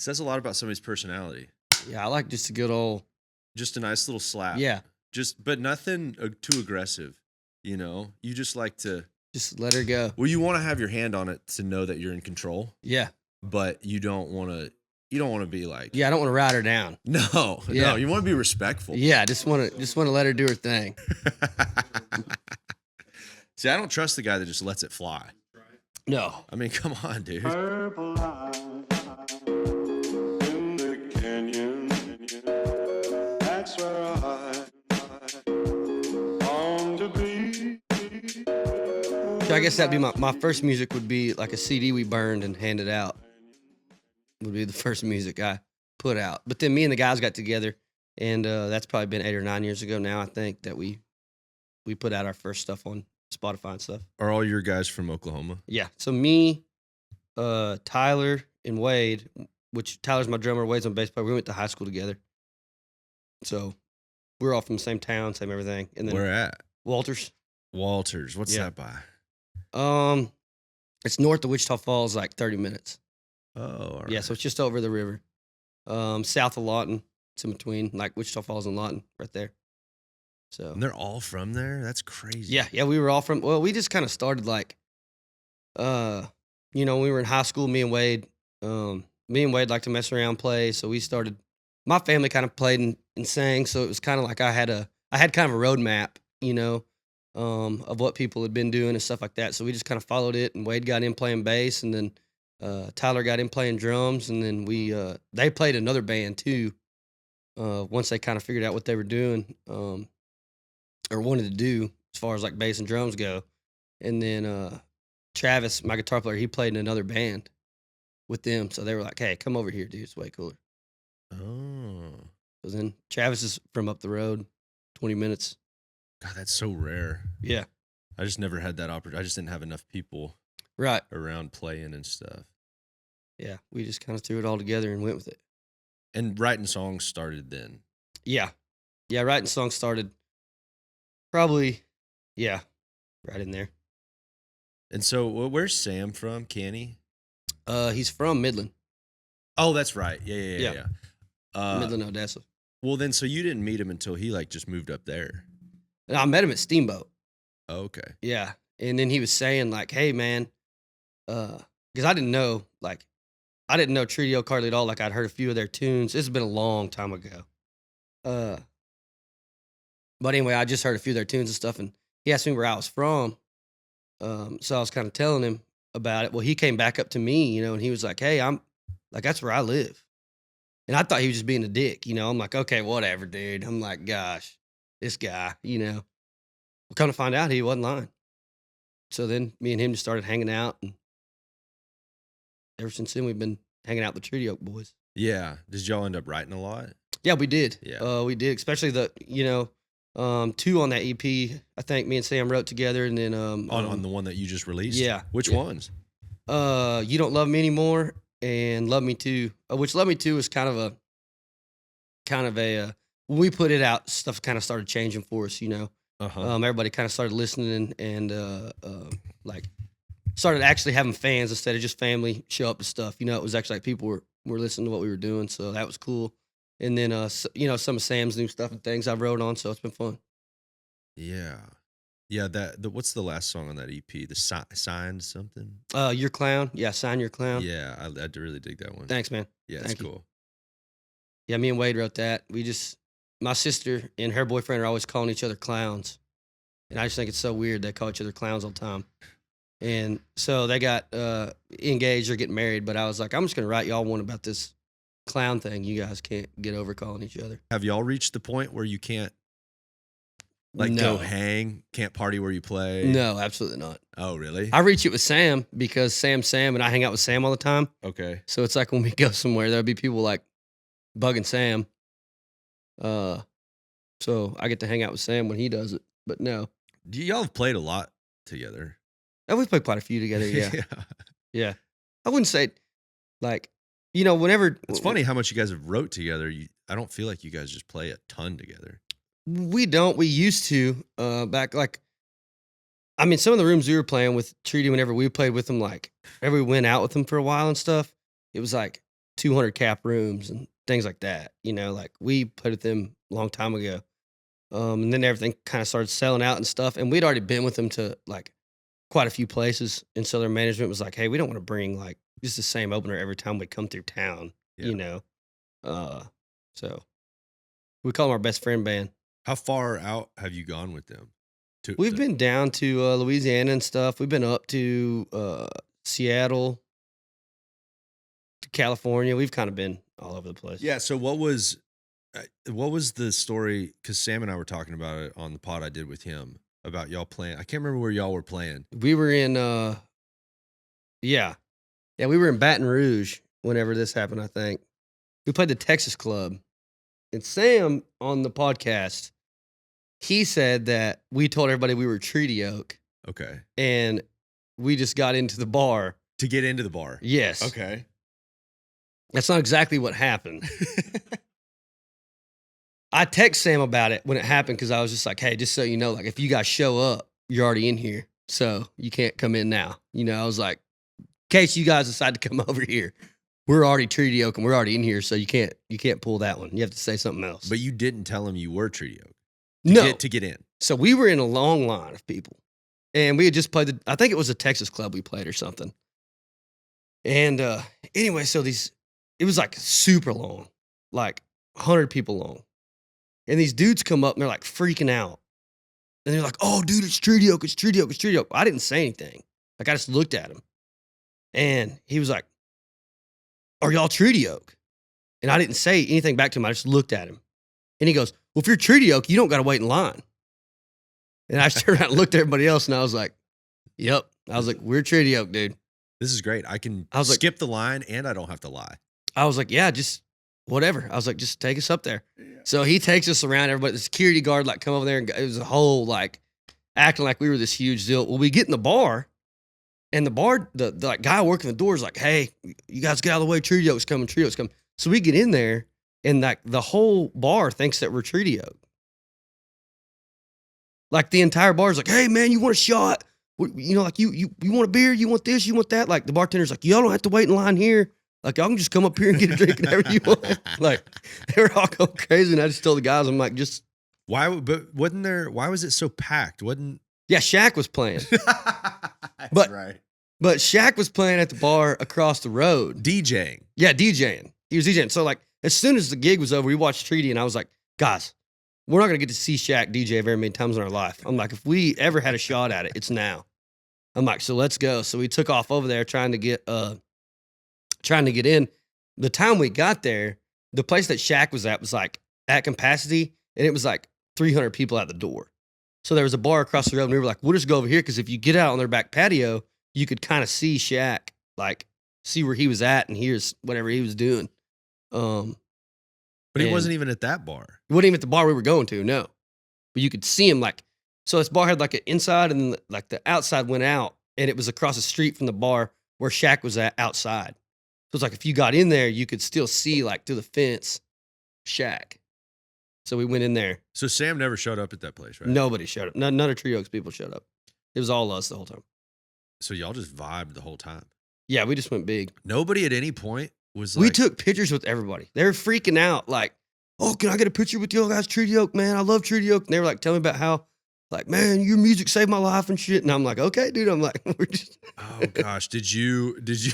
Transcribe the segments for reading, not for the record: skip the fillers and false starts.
says a lot about somebody's personality. Yeah, I like just a good old... Just a nice little slap. Yeah. But nothing too aggressive, you know? You just like to... Just let her go. Well, you want to have your hand on it to know that you're in control. Yeah. But you don't want to be like... Yeah, I don't want to ride her down. No, yeah. No, you want to be respectful. Yeah, just want to let her do her thing. See, I don't trust the guy that just lets it fly. No. I mean, come on, dude. Purple eye in the canyon. That's where I long to be. So I guess that'd be my first music would be like a CD we burned and handed out. Would be the first music I put out. But then me and the guys got together, and that's probably been 8 or 9 years ago now, I think, that we put out our first stuff on Spotify and stuff. Are all your guys from Oklahoma? Yeah. So me, Tyler, and Wade, which Tyler's my drummer, Wade's my bass player. We went to high school together. So we're all from the same town, same everything. And then Where at? Walters. Walters. What's that by? It's north of Wichita Falls, like 30 minutes. Oh, all right. Yeah, so it's just over the river. South of Lawton. It's in between, like Wichita Falls and Lawton, right there. So And they're all from there? That's crazy. Yeah, we were all from... Well, we just kind of started like... we were in high school, me and Wade liked to mess around, play, so we started... My family kind of played and sang, so it was kind of like I had kind of a roadmap, of what people had been doing and stuff like that. So we just kind of followed it, and Wade got in playing bass, and then Tyler got in playing drums, and then they played another band too. Once they kind of figured out what they were doing, or wanted to do as far as like bass and drums go, and then Travis, my guitar player, he played in another band with them. So they were like, "Hey, come over here, dude. It's way cooler." Oh. So then Travis is from up the road, 20 minutes. God, that's so rare. Yeah. I just never had that opportunity. I just didn't have enough people Right. around playing and stuff. Yeah. We just kind of threw it all together and went with it. And writing songs started then. Yeah. Yeah. Writing songs started probably, right in there. And so where's Sam from? Canny? He's from Midland. Oh, that's right. Yeah. Midland, Odessa. Well, then, so you didn't meet him until he like just moved up there. And I met him at Steamboat. Oh, okay. Yeah. And then he was saying like, "Hey man," because I didn't know Trio hardly at all. Like I'd heard a few of their tunes. This has been a long time ago. But anyway, I just heard a few of their tunes and stuff, and he asked me where I was from. So I was kind of telling him about it. Well, he came back up to me, and he was like, "Hey, I'm like, that's where I live." And I thought he was just being a dick, I'm like, "Okay, whatever, dude." I'm like, "Gosh, this guy, Well, come to find out, he wasn't lying. So then me and him just started hanging out, and ever since then we've been hanging out with the Trio boys. Yeah. Did y'all end up writing a lot? Yeah, we did. Yeah. We did, especially the, 2 on that EP. I think me and Sam wrote together, and then On the one that you just released? Yeah. Which ones? You Don't Love Me Anymore and Love Me Too. Which Love Me Too is kind of a when we put it out, stuff kind of started changing for us, Uh-huh. Everybody kind of started listening and like started actually having fans instead of just family show up to stuff. It was actually like people were listening to what we were doing, so that was cool. And then some of Sam's new stuff and things I wrote on, so it's been fun. Yeah. Yeah, what's the last song on that EP? The Signed something? Your Clown. Yeah, Sign Your Clown. Yeah, I really dig that one. Thanks, man. Yeah, it's Thank you. cool. Yeah, me and Wade wrote that. My sister and her boyfriend are always calling each other clowns. And I just think it's so weird they call each other clowns all the time. And so they got engaged or getting married, but I was like, I'm just going to write y'all one about this clown thing. You guys can't get over calling each other. Have y'all reached the point where you can't No. go hang, can't party where you play? No, absolutely not. Oh, really? I reach it with Sam because Sam, and I hang out with Sam all the time. Okay. So it's like when we go somewhere, there'll be people like bugging Sam. So I get to hang out with Sam when he does it. But no. Y'all have played a lot together. And we've played quite a few together, yeah. Yeah. Yeah. I wouldn't say, like, whenever... It's funny how much you guys have wrote together. I don't feel like you guys just play a ton together. We don't. We used to. Back, some of the rooms we were playing with Treaty, whenever we played with them, like, whenever we went out with them for a while and stuff, it was like 200 cap rooms and things like that. You know, like we played with them a long time ago. And then everything kind of started selling out and stuff. And we'd already been with them to like quite a few places. And so their management was like, hey, we don't want to bring like just the same opener every time we come through town, you know? So we call them our best friend band. How far out have you gone with them? We've been down to Louisiana and stuff. We've been up to Seattle, to California. We've kind of been all over the place. Yeah. So what was the story? Because Sam and I were talking about it on the pod I did with him about y'all playing. I can't remember where y'all were playing. We were in, we were in Baton Rouge whenever this happened, I think. We played the Texas Club. And Sam on the podcast, he said that we told everybody we were Treaty Oak. Okay. And we just got into the bar. To get into the bar? Yes. Okay. That's not exactly what happened. I text Sam about it when it happened because I was just like, hey, just so you know, like if you guys show up, you're already in here. So you can't come in now. You know, I was like, in case you guys decide to come over here, we're already Treaty Oak and we're already in here. So you can't pull that one. You have to say something else. But you didn't tell him you were Treaty Oak. To get in. So we were in a long line of people. And we had just played I think it was a Texas club we played or something. And anyway, so it was like super long, like 100 people long. And these dudes come up and they're like freaking out. And they're like, oh, dude, it's Treaty Oak, it's Treaty Oak, it's Treaty Oak. I didn't say anything. Like I just looked at him. And he was like, are y'all Treaty Oak? And I didn't say anything back to him. I just looked at him. And he goes, well, if you're Treaty Oak, you don't got to wait in line. And I just turned around and looked at everybody else and I was like, yep. I was like, we're Treaty Oak, dude. This is great. I can like, skip the line and I don't have to lie. I was like, yeah, just whatever. I was like, just take us up there. Yeah. So he takes us around. Everybody, the security guard, like, come over there. And it was a whole, like, acting like we were this huge deal. Well, we get in the bar, and the like, guy working the door is like, hey, you guys get out of the way. Treaty Oak's coming. Treaty Oak's coming. So we get in there, and like the whole bar thinks that we're Treaty Oak. Like, the entire bar is like, hey, man, you want a shot? You know, like, you want a beer? You want this? You want that? Like, the bartender's like, y'all don't have to wait in line here. Like, y'all can just come up here and get a drink whenever you want. Like, they were all going crazy. And I just told the guys, I'm like, just. Why was it so packed? Yeah, Shaq was playing. That's right. But Shaq was playing at the bar across the road. DJing. Yeah, DJing. He was DJing. So, like, as soon as the gig was over, we watched Treaty, and I was like, guys, we're not going to get to see Shaq DJ very many times in our life. I'm like, if we ever had a shot at it, it's now. I'm like, so let's go. So we took off over there trying to get in. The time we got there, the place that Shaq was at was like at capacity, and it was like 300 people at the door. So there was a bar across the road, and we were like, we'll just go over here, because if you get out on their back patio, you could kind of see Shaq, like see where he was at and here's whatever he was doing. But he wasn't even at that bar. He wasn't even at the bar we were going to, no. But you could see him, like, so this bar had like an inside, and like the outside went out, and it was across the street from the bar where Shaq was at outside. So it's like if you got in there, you could still see, like, through the fence, Shaq. So we went in there. So Sam never showed up at that place, right? Nobody showed up. None of Treaty Oaks people showed up. It was all us the whole time. So y'all just vibed the whole time? Yeah, we just went big. Nobody at any point was like... We took pictures with everybody. They were freaking out, like, oh, can I get a picture with you guys, Treaty Oak, man? I love Treaty Oak. And they were like, telling me about how, like, man, your music saved my life and shit. And I'm like, okay, dude. I'm like, we're just. Oh gosh, did you, did you,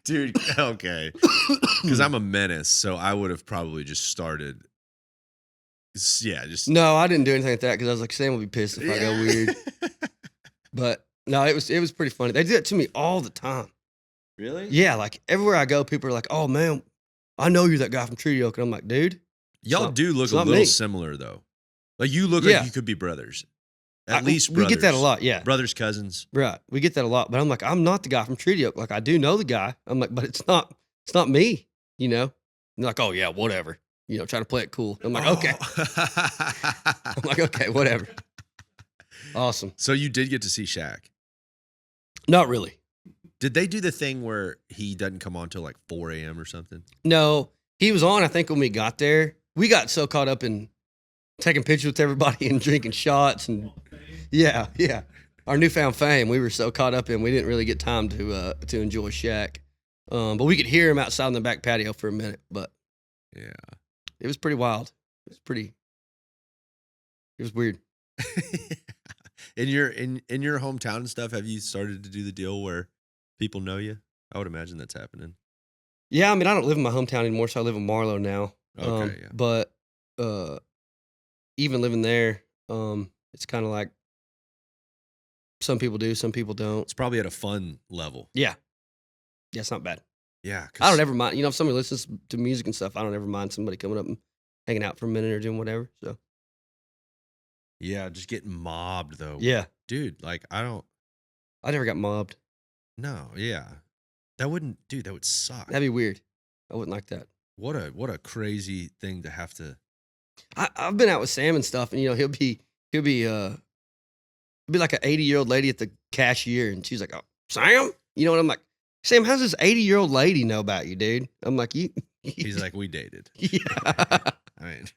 dude? Okay, because I'm a menace, so I would have probably just started. Yeah, just. No, I didn't do anything like that because I was like, Sam will be pissed if I go weird. But no, it was pretty funny. They do that to me all the time. Really? Yeah, like everywhere I go, people are like, oh man, I know you're that guy from Treaty Oak, and I'm like, dude. Y'all do look a little similar, though. Like, you look like you could be brothers. At least brothers. We get that a lot, yeah. Brothers, cousins. Right. We get that a lot. But I'm like, I'm not the guy from Treaty Oak. Like, I do know the guy. I'm like, but it's not me, you know? And they're like, oh, yeah, whatever. You know, trying to play it cool. I'm like, okay. I'm like, okay, whatever. Awesome. So you did get to see Shaq? Not really. Did they do the thing where he doesn't come on till like 4 a.m. or something? No. He was on, I think, when we got there. We got so caught up in taking pictures with everybody and drinking shots and yeah. our newfound fame, we were so caught up in, we didn't really get time to enjoy Shaq. But we could hear him outside on the back patio for a minute. But Yeah. it was pretty wild. It was weird. In your hometown and stuff, have you started to do the deal where people know you? I would imagine that's happening. Yeah, I mean, I don't live in my hometown anymore, so I live in Marlow now. Okay, yeah. But even living there, it's kind of like some people do, some people don't. It's probably at a fun level. Yeah, it's not bad. Yeah, I don't ever mind. If somebody listens to music and stuff, I don't ever mind somebody coming up and hanging out for a minute or doing whatever. So Yeah, just getting mobbed though. yeah, Dude, like I never got mobbed. no, yeah. That would suck. That'd be weird. I wouldn't like that. What a crazy thing to have to. I've been out with Sam and stuff, and he'll be like an 80-year-old lady at the cashier, and she's like, "Oh, Sam," and I'm like, "Sam, how's this 80-year-old lady know about you, dude?" I'm like, "You." He's like, we dated. Yeah. I mean,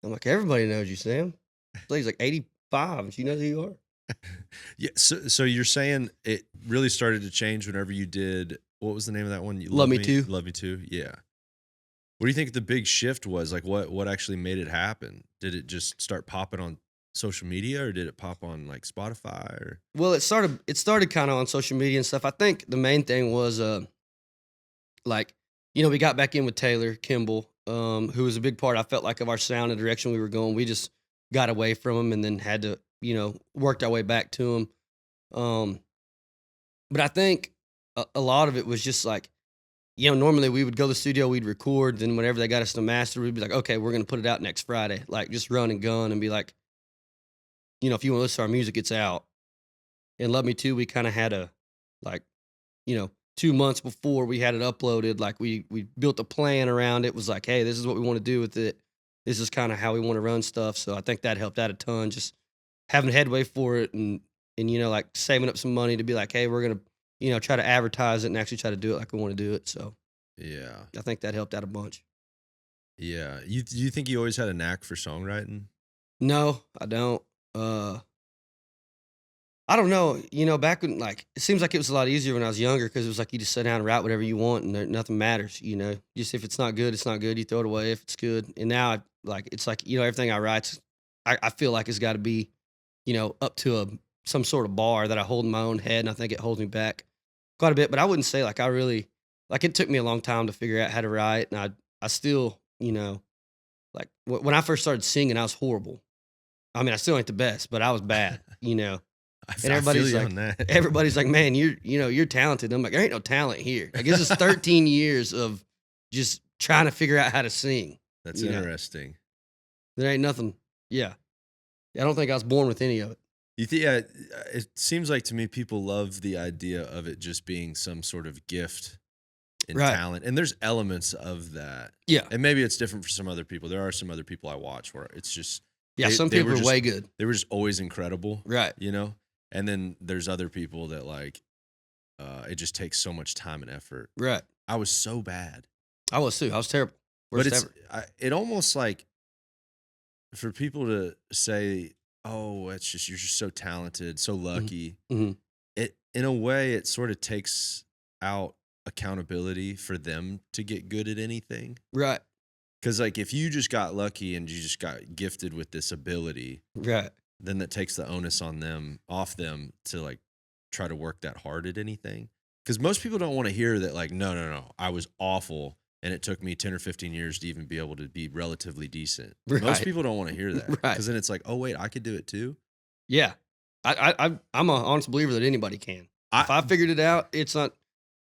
I'm like, everybody knows you, Sam. This lady's like 85, and she knows who you are. yeah. So you're saying it really started to change whenever you did. What was the name of that one? Love Me Too. Love Me Too. Yeah. What do you think the big shift was? Like, what actually made it happen? Did it just start popping on social media, or did it pop on like Spotify? Or Well, it started kind of on social media and stuff. I think the main thing was we got back in with Taylor Kimball, who was a big part, I felt like, of our sound and direction we were going. We just got away from him and then had to, worked our way back to him. But I think a lot of it was just like, normally we would go to the studio, we'd record, then whenever they got us to master, we'd be like, okay, we're going to put it out next Friday. Like, just run and gun and be like, if you want to listen to our music, it's out. And Love Me Too, we kind of had 2 months before we had it uploaded, like we built a plan around it. Was like, hey, this is what we want to do with it. This is kind of how we want to run stuff. So I think that helped out a ton, just having headway for it and like saving up some money to be like, hey, we're going to, try to advertise it and actually try to do it like we want to do it. So yeah, I think that helped out a bunch. Yeah. You think you always had a knack for songwriting? No, I don't. I don't know. Back when, like, it seems like it was a lot easier when I was younger because it was like you just sit down and write whatever you want and nothing matters. Just if it's not good, it's not good. You throw it away if it's good. And now, it's like everything I write, I feel like it's got to be, up to some sort of bar that I hold in my own head, and I think it holds me back quite a bit. But I wouldn't say like I really like. It took me a long time to figure out how to write, and I still, like when I first started singing, I was horrible. I mean, I still ain't the best, but I was bad. And everybody's like, man, you're talented. I'm like, there ain't no talent here. I guess it's 13 years of just trying to figure out how to sing. That's interesting. There ain't nothing. Yeah. I don't think I was born with any of it. You think? Yeah, it seems like to me people love the idea of it just being some sort of gift and talent, and there's elements of that. Yeah. And maybe it's different for some other people. There are some other people I watch where it's just some people are way good. They were just always incredible, right? And then there's other people that like, it just takes so much time and effort. Right. I was so bad. I was too. I was terrible. But it almost like for people to say, "Oh, it's just you're just so talented, so lucky." Mm-hmm. It in a way it sort of takes out accountability for them to get good at anything. Right. Because like if you just got lucky and you just got gifted with this ability, right, then that takes the onus off them to like try to work that hard at anything. Because most people don't want to hear that like, no, I was awful and it took me 10 or 15 years to even be able to be relatively decent. Right. Most people don't want to hear that. Right. Because then it's like, oh wait, I could do it too. Yeah. I'm an honest believer that anybody can. If I figured it out, it's not,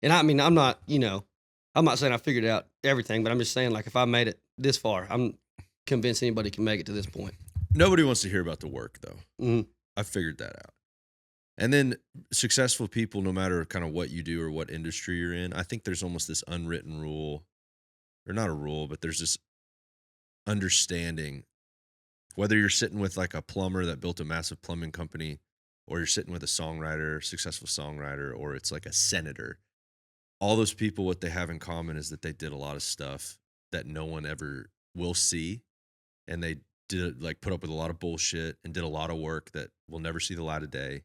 and I mean, I'm not saying I figured out everything, but I'm just saying like if I made it this far, I'm convinced anybody can make it to this point. Nobody wants to hear about the work, though. Mm-hmm. I figured that out. And then successful people, no matter kind of what you do or what industry you're in, I think there's almost this unwritten rule, or not a rule, but there's this understanding, whether you're sitting with like a plumber that built a massive plumbing company, or you're sitting with a successful songwriter, or it's like a senator. All those people, what they have in common is that they did a lot of stuff that no one ever will see, and they put up with a lot of bullshit and did a lot of work that will never see the light of day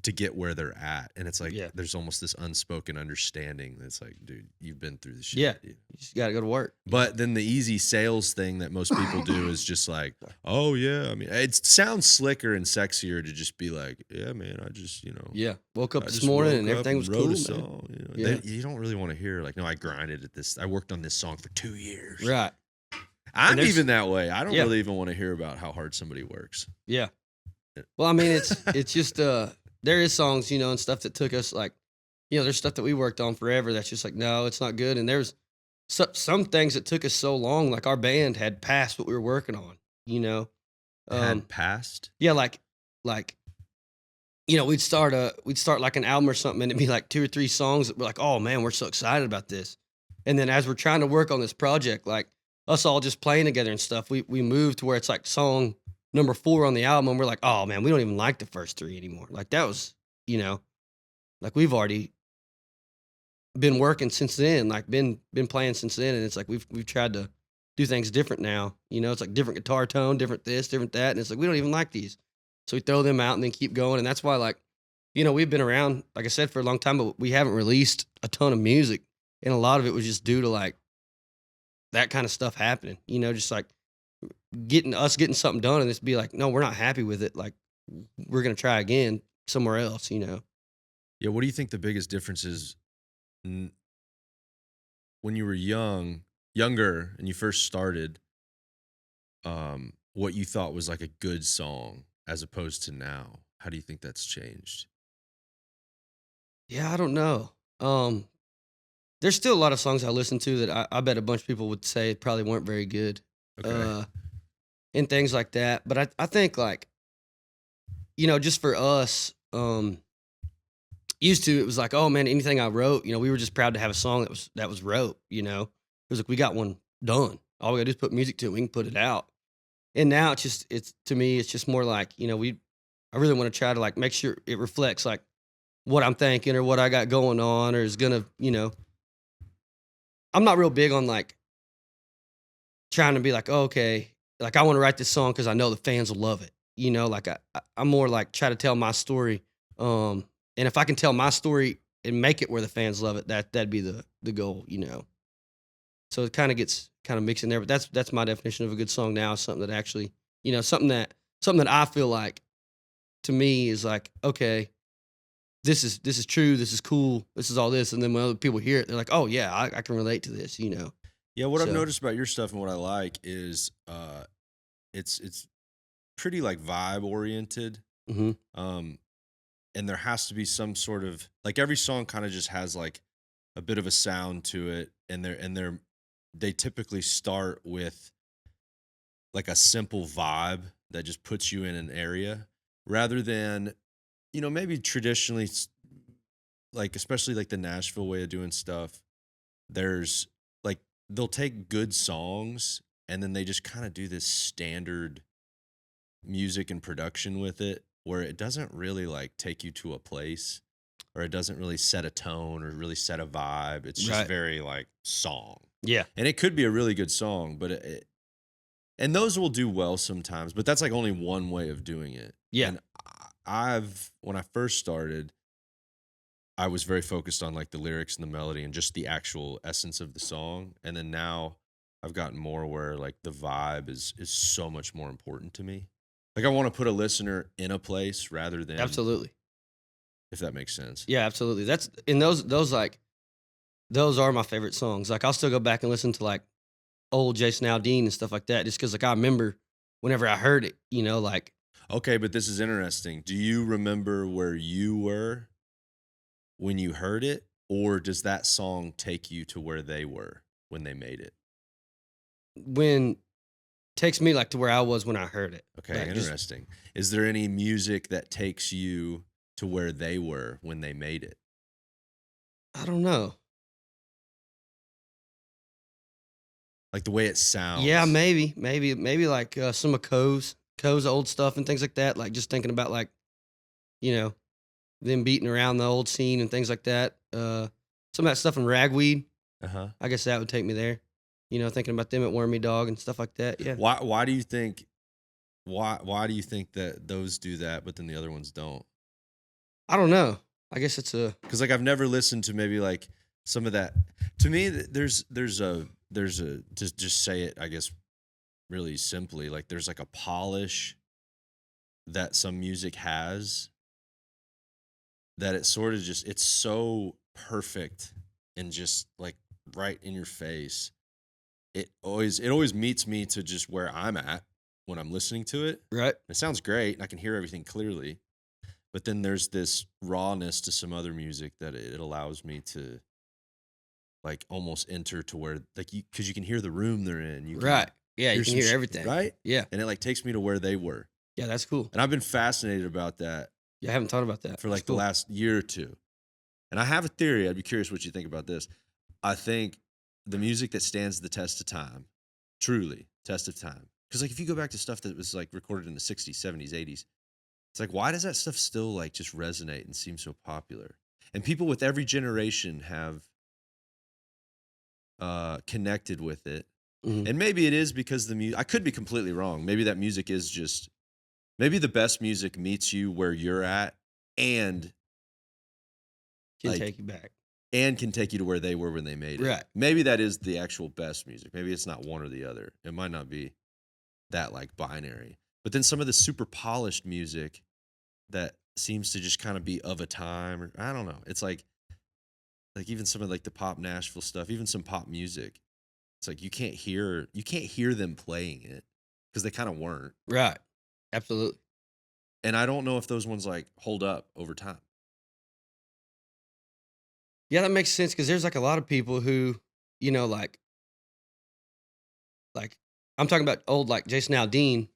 to get where they're at. And it's like Yeah. there's almost this unspoken understanding that's like, dude, you've been through the shit. Yeah. Dude. You just got to go to work. But then the easy sales thing that most people do is just like, oh yeah, I mean, it sounds slicker and sexier to just be like, yeah, man, I just, Yeah. Woke up I this just morning woke and up everything was wrote cool, a man. song. Yeah. You don't really want to hear like, no, I grinded at this. I worked on this song for 2 years. Right. I'm even that way. I don't Yeah. really even want to hear about how hard somebody works. Yeah. Well, I mean, it's just there is songs, and stuff that took us like, there's stuff that we worked on forever that's just like, no, it's not good. And there's some things that took us so long, like our band had passed what we were working on, Had passed. Yeah, like we'd start like an album or something, and it'd be like 2 or 3 songs that we're like, oh man, we're so excited about this. And then as we're trying to work on this project, like us all just playing together and stuff, we moved to where it's like song number 4 on the album, and we're like, oh man, we don't even like the first 3 anymore. Like that was, like we've already been working since then, like been playing since then, and it's like we've tried to do things different now. It's like different guitar tone, different this, different that, and it's like we don't even like these, so we throw them out and then keep going. And that's why, like, we've been around, like I said, for a long time, but we haven't released a ton of music, and a lot of it was just due to like that kind of stuff happening. Just like getting something done and just be like, no, we're not happy with it. Like we're gonna try again somewhere else. Yeah. What do you think the biggest difference is when you were younger, and you first started? What you thought was like a good song as opposed to now? How do you think that's changed? Yeah, I don't know. There's still a lot of songs I listen to that I bet a bunch of people would say probably weren't very good. Okay. And things like that. But I think like, just for us, used to, it was like, oh man, anything I wrote, we were just proud to have a song that was wrote, it was like, we got one done. All we gotta do is put music to it. We can put it out. And now it's to me, it's just more like, I really want to try to like make sure it reflects like what I'm thinking or what I got going on, or is gonna, I'm not real big on like trying to be like, oh, okay, like I want to write this song because I know the fans will love it. Like I'm more like try to tell my story. And if I can tell my story and make it where the fans love it, that'd be the goal, So it kind of gets mixed in there, but that's my definition of a good song now, is something that actually, something that I feel like to me is like, okay, this is true, this is cool, this is all this, and then when other people hear it, they're like, oh yeah, I can relate to this, Yeah, what I've So- noticed about your stuff and what I like is it's pretty like vibe oriented. hmm And there has to be some sort of like every song kind of just has like a bit of a sound to it, and they typically start with like a simple vibe that just puts you in an area rather than maybe traditionally like especially like the Nashville way of doing stuff. There's like they'll take good songs and then they just kind of do this standard music and production with it where it doesn't really like take you to a place, or it doesn't really set a tone or really set a vibe. It's just Right. very like song. Yeah. And it could be a really good song, but and those will do well sometimes, but that's like only one way of doing it. Yeah. And when I first started, I was very focused on like the lyrics and the melody and just the actual essence of the song. And then now I've gotten more where like the vibe is so much more important to me. Like I want to put a listener in a place rather than Absolutely. if that makes sense. Yeah, absolutely. That's and those like those are my favorite songs. Like I'll still go back and listen to like old Jason Aldean and stuff like that, just because like I remember whenever I heard it, like Okay, but this is interesting. Do you remember where you were when you heard it, or does that song take you to where they were when they made it? when takes me like to where I was when I heard it. Okay, Like, just- interesting. Is there any music that takes you to where they were when they made it? I don't know. Like the way it sounds? Yeah, maybe like some of Coe's old stuff and things like that. Like just thinking about like, them beating around the old scene and things like that. Some of that stuff in Ragweed, Uh-huh. I guess that would take me there. thinking about them at Wormy Dog and stuff like that. Yeah. Why do you think why do you think that those do that, but then the other ones don't? I don't know. I guess it's a Because like I've never listened to maybe like some of that. To me, there's a just say it, I guess, really simply, like there's like a polish that some music has that it sort of just it's so perfect and just like right in your face. It always meets me to just where I'm at when I'm listening to it. right. It sounds great and I can hear everything clearly. But then there's this rawness to some other music that it allows me to like almost enter to where like because you can hear the room they're in. You can Right. Yeah, you hear can some hear everything. right? Yeah. And it like takes me to where they were. Yeah, that's cool. And I've been fascinated about that Yeah, I haven't thought about that. for That's like the cool. last year or two. And I have a theory. I'd be curious what you think about this. I think the music that stands the test of time, truly test of time. Because like if you go back to stuff that was like recorded in the 60s, 70s, 80s, it's like why does that stuff still like just resonate and seem so popular? And people with every generation have connected with it. Mhm. And maybe it is because the music I could be completely wrong. Maybe that music is just maybe the best music meets you where you're at and Can like take you back. and can take you to where they were when they made it. Right. Maybe that is the actual best music. Maybe it's not one or the other. It might not be that like binary. But then some of the super polished music that seems to just kind of be of a time or I don't know. It's like even some of like the pop Nashville stuff, even some pop music. It's like you can't hear them playing it because they kind of weren't. Right. Absolutely. And I don't know if those ones like hold up over time. Yeah, that makes sense because there's like a lot of people who, like I'm talking about old like Jason Aldean.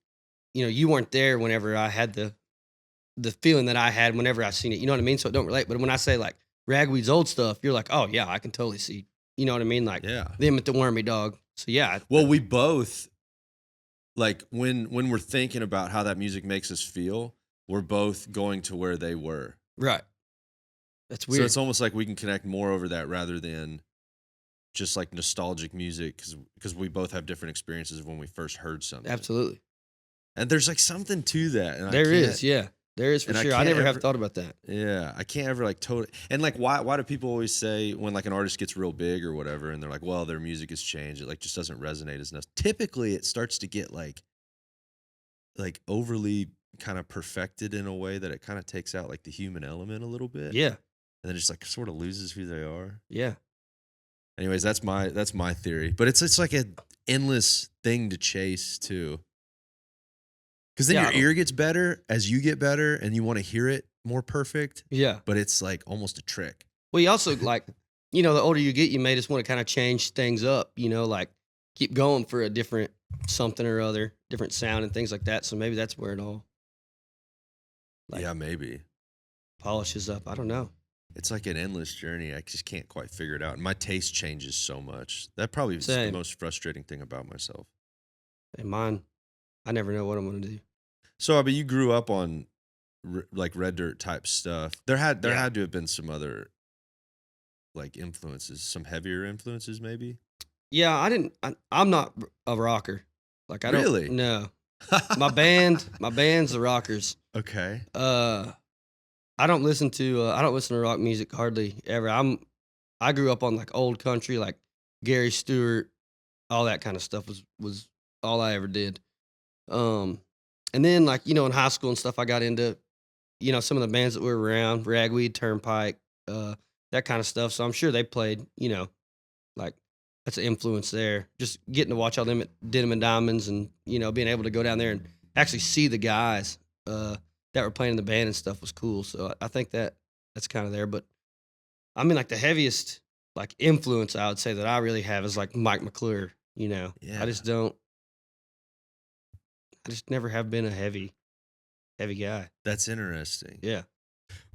You weren't there whenever I had the feeling that I had whenever I seen it. You know what I mean? So it don't relate. But when I say like Ragweed's old stuff, you're like, oh yeah, I can totally see. You know what I mean? Like Yeah. them at the Wormy Dog. So yeah. Well, we both like when we're thinking about how that music makes us feel, we're both going to where they were. Right. That's So weird. it's almost like we can connect more over that rather than just like nostalgic music because we both have different experiences of when we first heard something. Absolutely. And there's like something to that. And There is, yeah. There is for and I sure. I can't never have ever- thought about that. Yeah, I can't ever like totally. And like, why do people always say when like an artist gets real big or whatever, and they're like, well, their music has changed. It like just doesn't resonate as much. Typically, it starts to get like overly kind of perfected in a way that it kind of takes out like the human element a little bit. Yeah. And then it just like sort of loses who they are. Yeah. Anyways, that's my theory. But it's like an endless thing to chase too. Because then Yeah, your ear gets better as you get better, and you want to hear it more perfect. Yeah. But it's like almost a trick. Well, you also like, the older you get, you may just want to kind of change things up, like keep going for a different something or other, different sound and things like that. So maybe that's where it all like Yeah, maybe. polishes up. I don't know. It's like an endless journey. I just can't quite figure it out. And my taste changes so much. That probably is the Same. most frustrating thing about myself. And mine, I never know what I'm going to do. So, I mean, you grew up on like Red Dirt type stuff. There had Yeah. to have been some other like influences, some heavier influences, maybe. Yeah, I'm not a rocker. Like I don't. Really? No. My band's the Rockers. Okay. I don't listen to rock music hardly ever. I grew up on like old country, like Gary Stewart, all that kind of stuff was all I ever did. And then like, in high school and stuff, I got into, some of the bands that were around, Ragweed, Turnpike, that kind of stuff. So I'm sure they played, like that's an influence there. Just getting to watch all them at Denim and Diamonds and, being able to go down there and actually see the guys that were playing in the band and stuff was cool. So I think that's kind of there. But I mean, like the heaviest like influence I would say that I really have is like Mike McClure. Yeah. I just never have been a heavy guy. That's interesting. Yeah.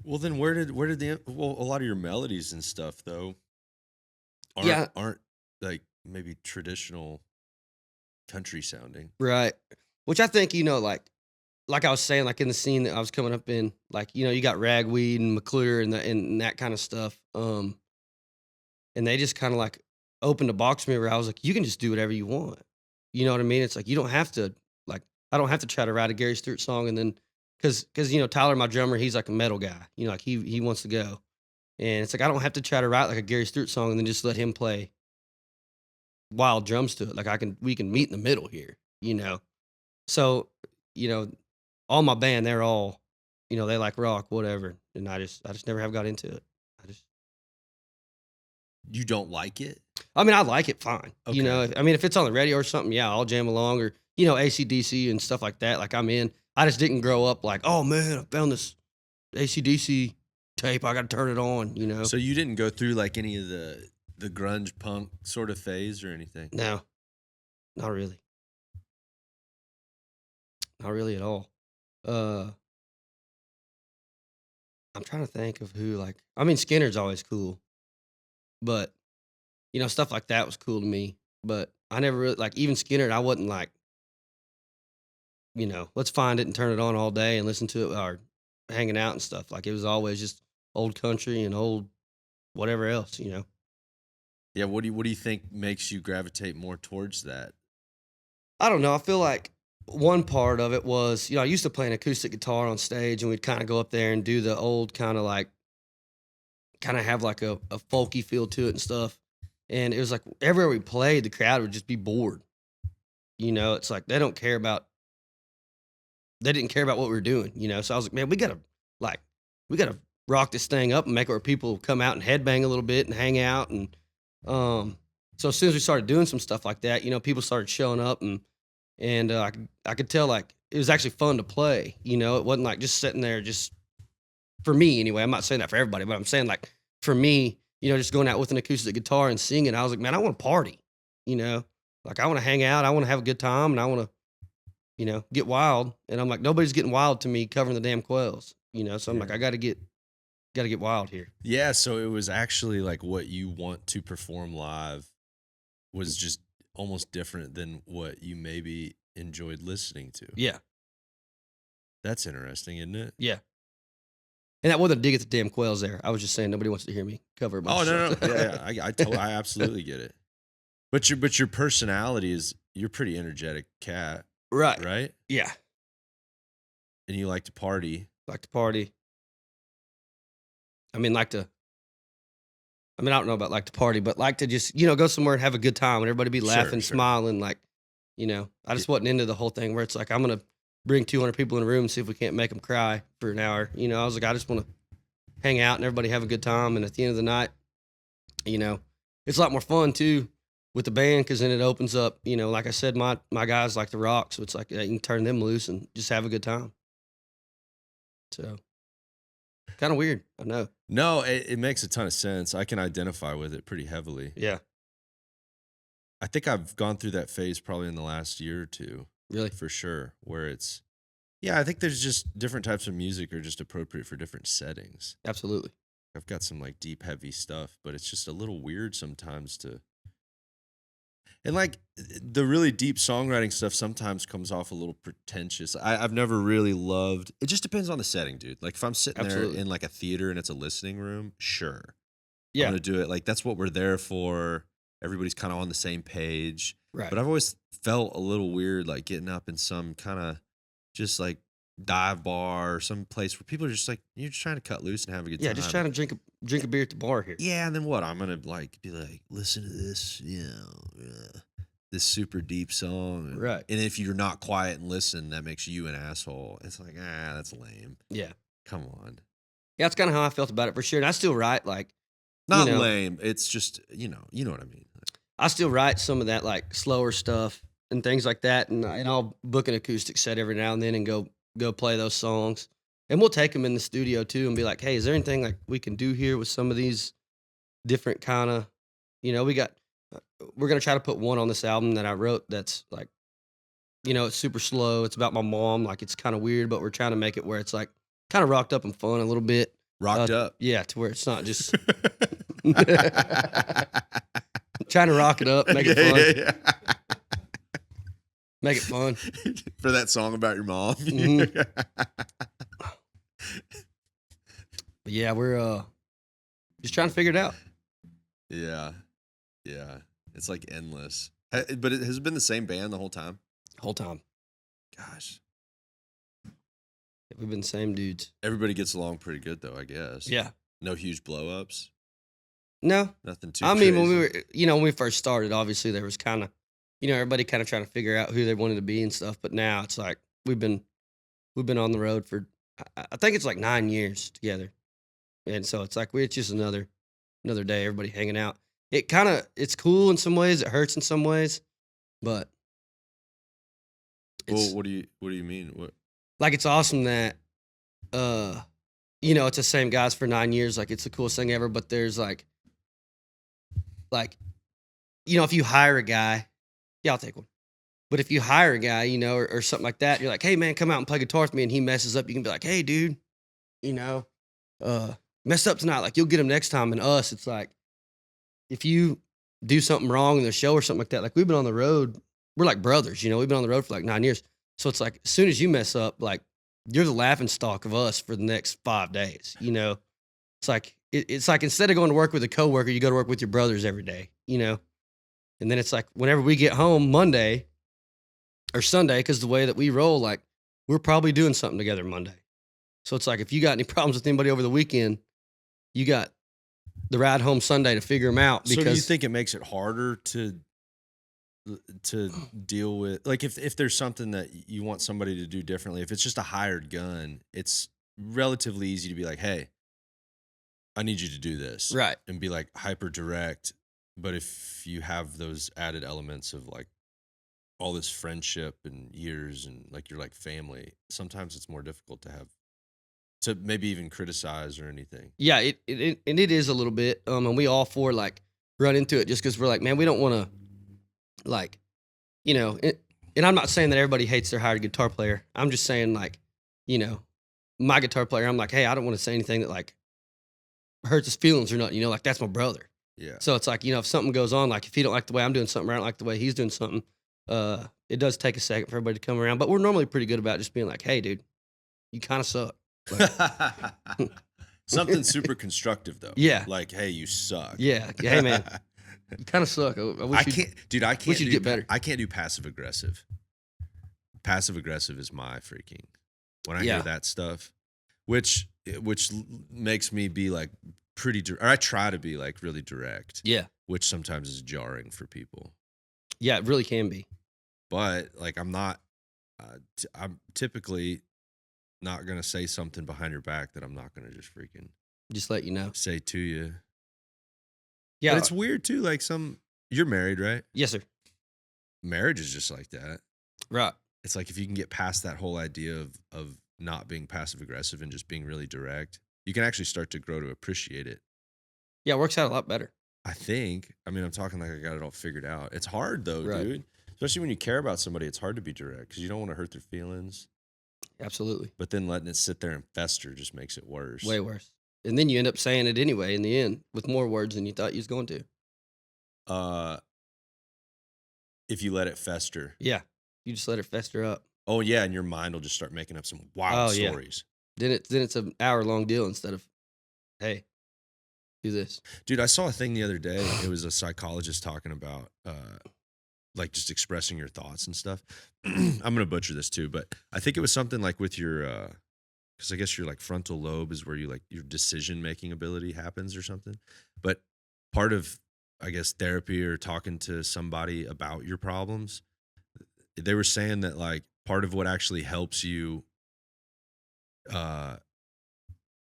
Well, then where did a lot of your melodies and stuff though aren't like maybe traditional country sounding. Right. Which I think, like I was saying, like in the scene that I was coming up in, like, you got Ragweed and McClure and that kind of stuff. And they just kind of like opened a box mirror. I was like, you can just do whatever you want. You know what I mean? It's like you don't have to like I don't have to try to write a Gary Stewart song and then because Tyler, my drummer, he's like a metal guy. Like he wants to go, and it's like I don't have to try to write like a Gary Stewart song and then just let him play wild drums to it. Like we can meet in the middle here. So all my band, they're all they like rock, whatever, and I just never have got into it. You don't like it? I mean, I like it fine. Okay. If it's on the radio or something, yeah, I'll jam along or, AC/DC and stuff like that. Like I'm in. I just didn't grow up like, oh man, I found this AC/DC tape. I got to turn it on. So you didn't go through like any of the grunge punk sort of phase or anything? No, not really. Not really at all. I'm trying to think of who Skinner's always cool, but stuff like that was cool to me. But I never really even Skinner. I wasn't like, let's find it and turn it on all day and listen to it or hanging out and stuff. Like it was always just old country and old whatever else. Yeah. What do you think makes you gravitate more towards that? I don't know. I feel like one part of it was, I used to play an acoustic guitar on stage and we'd kind of go up there and do the old kind of have like a folky feel to it and stuff. And it was like everywhere we played, the crowd would just be bored. It's like they didn't care about what we were doing, So I was like, man, we gotta rock this thing up and make it where people come out and headbang a little bit and hang out. And so as soon as we started doing some stuff like that, people started showing up and I could tell like it was actually fun to play. It wasn't like just sitting there just for me anyway. I'm not saying that for everybody, but I'm saying like for me, just going out with an acoustic guitar and singing, I was like, man, I want to party, like I want to hang out. I want to have a good time and I want to, get wild. And I'm like, nobody's getting wild to me covering the damn quails, so I'm like, I got to get wild here. Yeah. So it was actually like what you want to perform live was just almost different than what you maybe enjoyed listening to. Yeah. That's interesting, isn't it? Yeah. And that wasn't a dig at the damn quails there. I was just saying nobody wants to hear me cover a bunch of stuff. Yeah. I absolutely get it. But your personality is you're a pretty energetic cat. Right? Yeah. And you like to party. Like to party. I don't know about like to party, but like to just, go somewhere and have a good time and everybody be laughing, Sure. smiling. Like, I just wasn't into the whole thing where it's like, I'm going to bring 200 people in a room and see if we can't make them cry for an hour. I was like, I just want to hang out and everybody have a good time. And at the end of the night, it's a lot more fun too with the band because then it opens up, like I said, my guys like to rock. So it's like you can turn them loose and just have a good time. So kind of weird. I know. No, it makes a ton of sense. I can identify with it pretty heavily. Yeah. I think I've gone through that phase probably in the last year or two. Really? For sure. Where I think there's just different types of music are just appropriate for different settings. Absolutely. I've got some like deep, heavy stuff, but it's just a little weird sometimes and like the really deep songwriting stuff sometimes comes off a little pretentious. I've never really loved, it just depends on the setting, dude. Like if I'm sitting Absolutely. there in like a theater and it's a listening room, sure. Yeah. I'm going to do it. Like that's what we're there for. Everybody's kind of on the same page. Right. But I've always felt a little weird, like getting up in some kind of just like dive bar or some place where people are just like, you're just trying to cut loose and have a good time. Yeah, just trying to drink a beer at the bar here. Yeah, and then what? I'm gonna like be like, listen to this, this super deep song, Right. And if you're not quiet and listen, that makes you an asshole. It's like, that's lame. Yeah. Come on. Yeah, that's kind of how I felt about it for sure. And I still write like not lame. It's just you know what I mean. I still write some of that like slower stuff and things like that, and I'll book an acoustic set every now and then and go play those songs, and we'll take them in the studio too and be like, hey, is there anything like we can do here with some of these different kind of, we're gonna try to put one on this album that I wrote that's like, it's super slow. It's about my mom, like it's kind of weird, but we're trying to make it where it's like kind of rocked up and fun a little bit. Rocked up, yeah, to where it's not just. Trying to rock it up, make it fun. Yeah. Make it fun. For that song about your mom. Mm-hmm. But yeah, we're just trying to figure it out. Yeah. It's like endless. But it has been the same band the whole time. Whole time. Gosh, We've been the same dudes. everybody gets along pretty good though, I guess. Yeah. No huge blow ups. No. Nothing too. I mean, when crazy. we were, when we first started, obviously there was kind of, everybody kind of trying to figure out who they wanted to be and stuff. But now it's like we've been on the road for, I think it's like 9 years together, and so it's like it's just another day, everybody hanging out. It's cool in some ways, it hurts in some ways, but it's Well, what do you mean? What? like it's awesome that it's the same guys for 9 years. Like it's the coolest thing ever. But there's like if you hire a guy, yeah, I'll take one. But if you hire a guy, or something like that, you're like, hey man, come out and play guitar with me, and he messes up, you can be like, hey dude, messed up tonight. Like you'll get him next time. And us, it's like if you do something wrong in the show or something like that, like we've been on the road, we're like brothers, we've been on the road for like 9 years. So it's like as soon as you mess up, like you're the laughing stock of us for the next 5 days. It's like it's like instead of going to work with a coworker, you go to work with your brothers every day. And then it's like whenever we get home Monday or Sunday, because the way that we roll, like we're probably doing something together Monday. So it's like if you got any problems with anybody over the weekend, you got the ride home Sunday to figure them out. So Because do you think it makes it harder to deal with, like if there's something that you want somebody to do differently, if it's just a hired gun, it's relatively easy to be like, hey, I need you to do this. Right. And be like hyper direct. But if you have those added elements of like all this friendship and years and like you're like family, sometimes it's more difficult to maybe even criticize or anything. Yeah, it is a little bit. And we all four like run into it just because we're like, man, we don't want to like, and I'm not saying that everybody hates their hired guitar player. I'm just saying like, my guitar player, I'm like, hey, I don't want to say anything that like hurts his feelings or nothing, like that's my brother. Yeah. So it's like, if something goes on, like if he don't like the way I'm doing something, or I don't like the way he's doing something, it does take a second for everybody to come around. But we're normally pretty good about just being like, hey, dude, you kind of suck. Like, Something super constructive though. Yeah. Like, hey, you suck. yeah. Hey, man, you kind of suck. I wish I you'd- can't, dude. I can't. wish you'd get better. I can't do passive aggressive. Passive aggressive is my freaking. When I hear Yeah. that stuff, which makes me be like pretty, or I try to be like really direct. Yeah. Which sometimes is jarring for people. Yeah, it really can be. But like, I'm not. I'm typically not gonna say something behind your back that I'm not gonna just freaking Just let you know. say to you. Yeah. But it's weird too. Like you're married, right? Yes, sir. Marriage is just like that. Right. It's like if you can get past that whole idea of not being passive aggressive and just being really direct, you can actually start to grow to appreciate it. Yeah, it works out a lot better. I think. I mean, I'm talking like I got it all figured out. It's hard though, Right. dude. Especially when you care about somebody, it's hard to be direct because you don't want to hurt their feelings. Absolutely. But then letting it sit there and fester just makes it worse. Way worse. And then you end up saying it anyway in the end with more words than you thought you was going to. If you let it fester. Yeah. You just let it fester up. Oh yeah, and your mind will just start making up some wild Oh, yeah. stories. Then it's an hour-long deal instead of, hey, do this. Dude, I saw a thing the other day. It was a psychologist talking about like just expressing your thoughts and stuff. I'm gonna butcher this too, but I think it was something like with your because I guess your like frontal lobe is where you like your decision making ability happens or something. But part of I guess therapy or talking to somebody about your problems, they were saying that like part of what actually helps you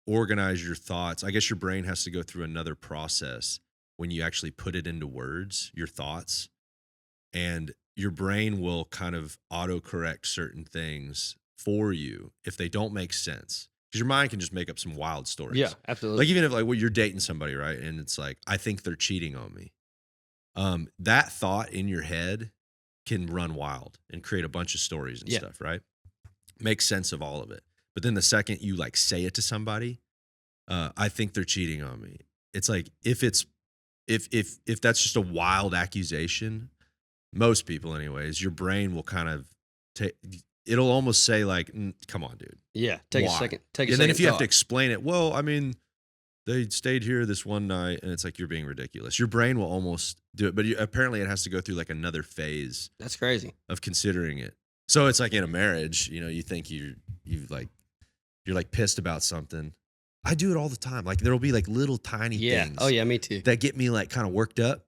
organize your thoughts, I guess your brain has to go through another process when you actually put it into words, your thoughts, and your brain will kind of autocorrect certain things for you if they don't make sense. Because your mind can just make up some wild stories. Yeah, absolutely. Like even if like well, you're dating somebody, right? And it's like, I think they're cheating on me. That thought in your head can run wild and create a bunch of stories and stuff, right? Make sense of all of it. But then the second you like say it to somebody, I think they're cheating on me. It's like if that's just a wild accusation, most people anyways, your brain will kind of it'll almost say like, come on, dude. Yeah, take Why? a second. Take a And second. then if you have to thought. explain it, well, I mean, they stayed here this one night, and it's like, you're being ridiculous. Your brain will almost do it, but apparently it has to go through like another phase That's crazy. of considering it. So it's like in a marriage, you think you're like pissed about something. I do it all the time. Like there'll be like little tiny Yeah. things Oh yeah, me too. that get me like kind of worked up.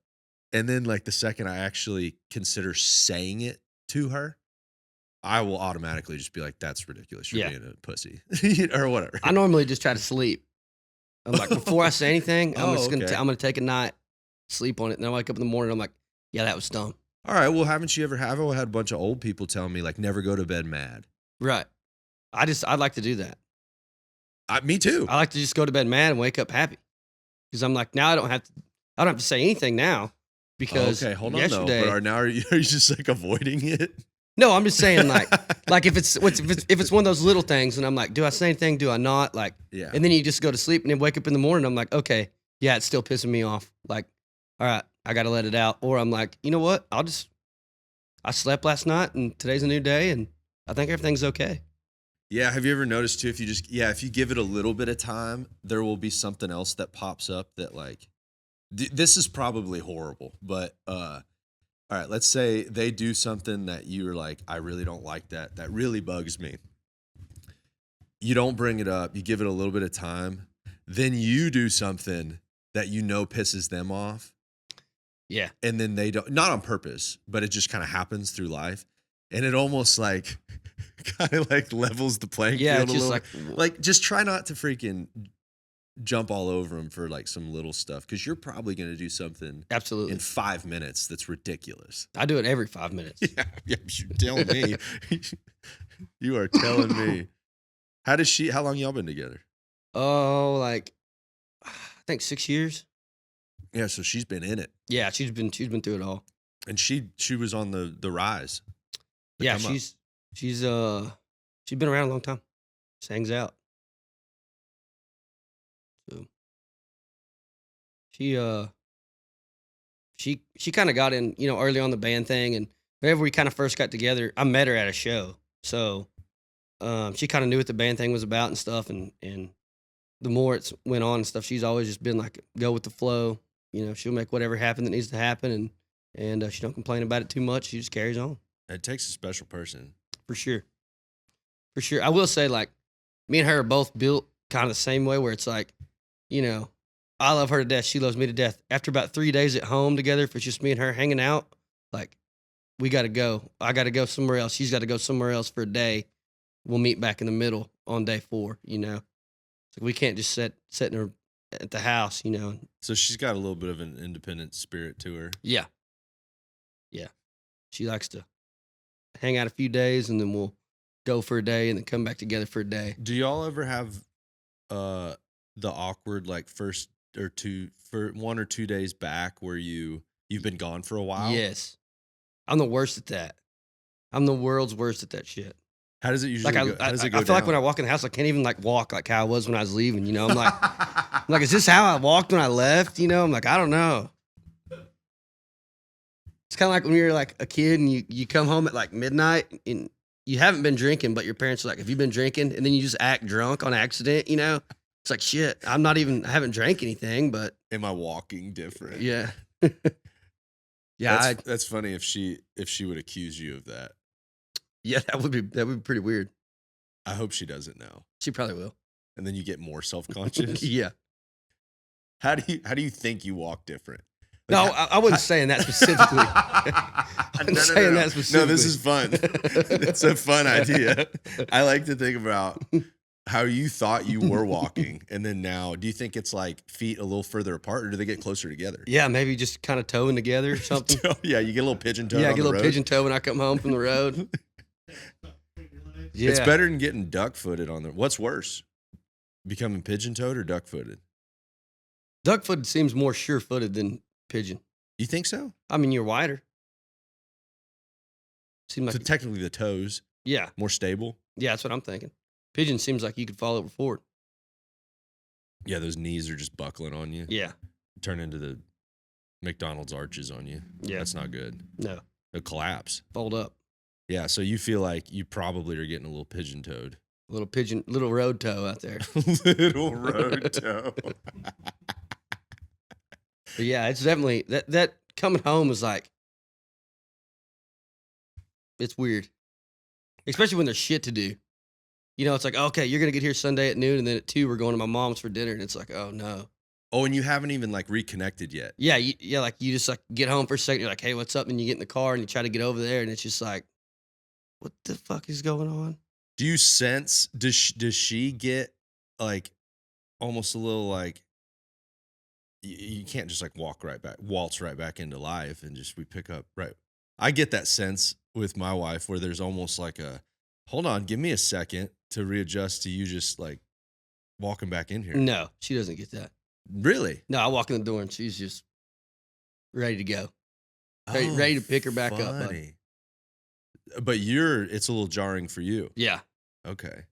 And then like the second I actually consider saying it to her, I will automatically just be like, that's ridiculous. You're being a pussy or whatever. I normally just try to sleep. I'm like, before I say anything, I'm Oh, gonna okay. I'm gonna take a night, sleep on it, and then I wake up in the morning. I'm like, yeah, that was dumb. All right. Well, haven't you ever I've had a bunch of old people tell me like never go to bed mad. Right. I'd like to do that. Me too. I like to just go to bed mad and wake up happy. Because I'm like, now I don't have to say anything now. Because Okay, hold on yesterday, though. But are you just like avoiding it? no, I'm just saying like if it's one of those little things, and I'm like, do I say anything? Do I not? Like, Yeah. and then you just go to sleep and then wake up in the morning. I'm like, okay, yeah, it's still pissing me off. Like, all right, I got to let it out. Or I'm like, you know what? I slept last night and today's a new day and I think everything's okay. Yeah, have you ever noticed too, if you give it a little bit of time, there will be something else that pops up that like, this is probably horrible, but all right, let's say they do something that you're like, I really don't like that. That really bugs me. You don't bring it up, you give it a little bit of time, then you do something that pisses them off, Yeah. and then they don't, not on purpose, but it just kind of happens through life, and it almost like kind of like levels the playing Yeah, field a just little. Like just try not to freaking jump all over them for like some little stuff, because you're probably going to do something absolutely. in 5 minutes that's ridiculous. I do it every 5 minutes. Yeah, you're telling me. You are telling me. How long y'all been together? Oh, like I think 6 years. Yeah, so she's been in it. Yeah, she's been through it all. And she was on the rise. to Yeah, come up. she's been around a long time. Just hangs out. So she kind of got in, early on the band thing, and whenever we kind of first got together, I met her at a show. So she kind of knew what the band thing was about and stuff, and the more it's went on and stuff, she's always just been like, go with the flow. She'll make whatever happen that needs to happen, and she don't complain about it too much. She just carries on. It takes a special person. For sure. For sure. I will say, like, me and her are both built kind of the same way, where it's like, I love her to death. She loves me to death. After about 3 days at home together, if it's just me and her hanging out, like, we got to go. I got to go somewhere else. She's got to go somewhere else for a day. We'll meet back in the middle on day 4, So we can't just sit in her at the house, So she's got a little bit of an independent spirit to her. Yeah. Yeah. She likes to hang out a few days, and then we'll go for a day and then come back together for a day. Do y'all ever have the awkward like first or two for 1 or 2 days back where you've been gone for a while? Yes. I'm the worst at that. I'm the world's worst at that shit. How does it usually Like go? How does it go I feel like when I down? walk in the house, I can't even like walk like how I was when I was leaving. I'm like, is this how I walked when I left? I'm like, I don't know. It's kind of like when you're like a kid and you come home at like midnight and you haven't been drinking, but your parents are like, have you been drinking? And then you just act drunk on accident, It's like, shit, I haven't drank anything, but Am I walking different? yeah. Yeah, That's funny if she would accuse you of that. yeah, that would be pretty weird. I hope she doesn't know. She probably will. And then you get more self-conscious. Yeah. How do you think you walk different? No, Like, I wasn't saying that specifically. I'm saying that specifically. No, this is fun. It's a fun idea. I like to think about how you thought you were walking, and then now, do you think it's like feet a little further apart, or do they get closer together? Yeah, maybe just kind of toeing together or something. Yeah, you get a little pigeon toe. Yeah, I on get a the little road. pigeon toe when I come home from the road. Yeah. It's better than getting duck footed on there. What's worse, becoming pigeon toed or duck footed? Duck footed seems more sure footed than pigeon. You think so? I mean, you're wider. Seems like So technically, the toes yeah, more stable. that's what I'm thinking. Pigeon seems like you could fall over forward. Yeah, those knees are just buckling on you. Yeah, Turn into the McDonald's arches on you. Yeah. That's not good. no, It'll collapse. fold up. Yeah, so you feel like you probably are getting a little pigeon toed. little road toe out there. Little road toe. But yeah, it's definitely that coming home is like, it's weird, especially when there's shit to do. You know, it's like, okay, you're gonna get here Sunday at noon, and then at 2 we're going to my mom's for dinner, and it's like, oh no. Oh, and you haven't even like reconnected yet. Yeah, like you just like get home for a second, you're like, hey, what's up? And you get in the car and you try to get over there, and it's just like, what the fuck is going on? Do you sense, does she get like almost a little like, you can't just like waltz right back into life and just we pick up, right? I get that sense with my wife where there's almost like hold on, give me a second to readjust to you just like walking back in here. No, she doesn't get that. Really? No, I walk in the door and she's just ready to go. Ready to pick her back up, bud. Funny. But it's a little jarring for you. Yeah. Okay.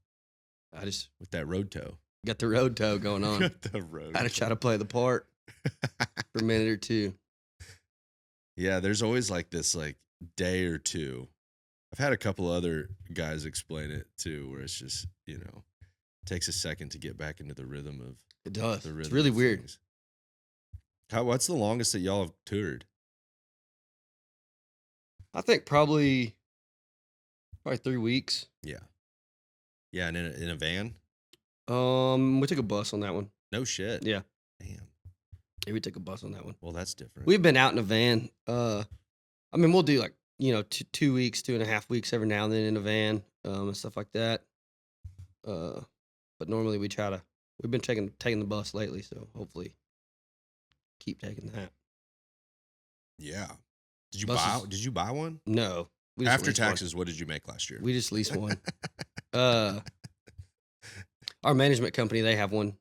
I just With that road toe. got the road toe going on. Got the road I had to try to play the part for a minute or two. Yeah, there's always like this like day or two. I've had a couple other guys explain it too, where it's just, takes a second to get back into the rhythm of It does. the It's rhythm really of weird. things. What's the longest that y'all have toured? I think probably 3 weeks. Yeah. Yeah, and in a van? We took a bus on that one. No shit. Yeah. Damn. Yeah, we took a bus on that one. Well, that's different. We've been out in a van. I mean, we'll do like, 2 weeks, 2.5 weeks every now and then in a van, and stuff like that. But normally we've been taking the bus lately, so hopefully keep taking that. Yeah. Did you buy one? No. We just After leased one. taxes, what did you make last year? We just leased one. Our management company, they have one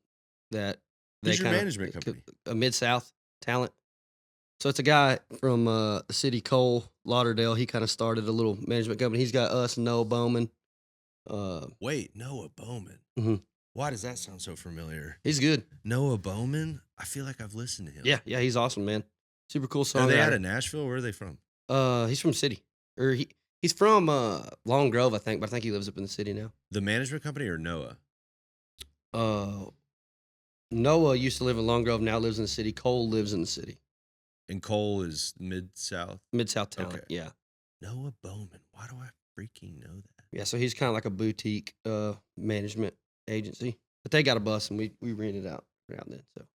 that they Who's your management company? A Mid-South talent. So it's a guy from the city, Cole Lauderdale. He kind of started a little management company. He's got us and Noah Bowman. Wait, Noah Bowman. Mhm. Why does that sound so familiar? He's good. Noah Bowman? I feel like I've listened to him. Yeah, he's awesome, man. Super cool Are they out songwriter. of Nashville? Where are they from? He's from city, or he's from Long Grove, I think, but I think he lives up in the city now. The management company or Noah? Noah used to live in Long Grove, now lives in the city. Cole lives in the city. And Cole is Mid-South? Mid-South talent, Okay. yeah. Noah Bowman. Why do I freaking know that? Yeah, so he's kind of like a boutique management agency. But they got a bus, and we rent it out around then, so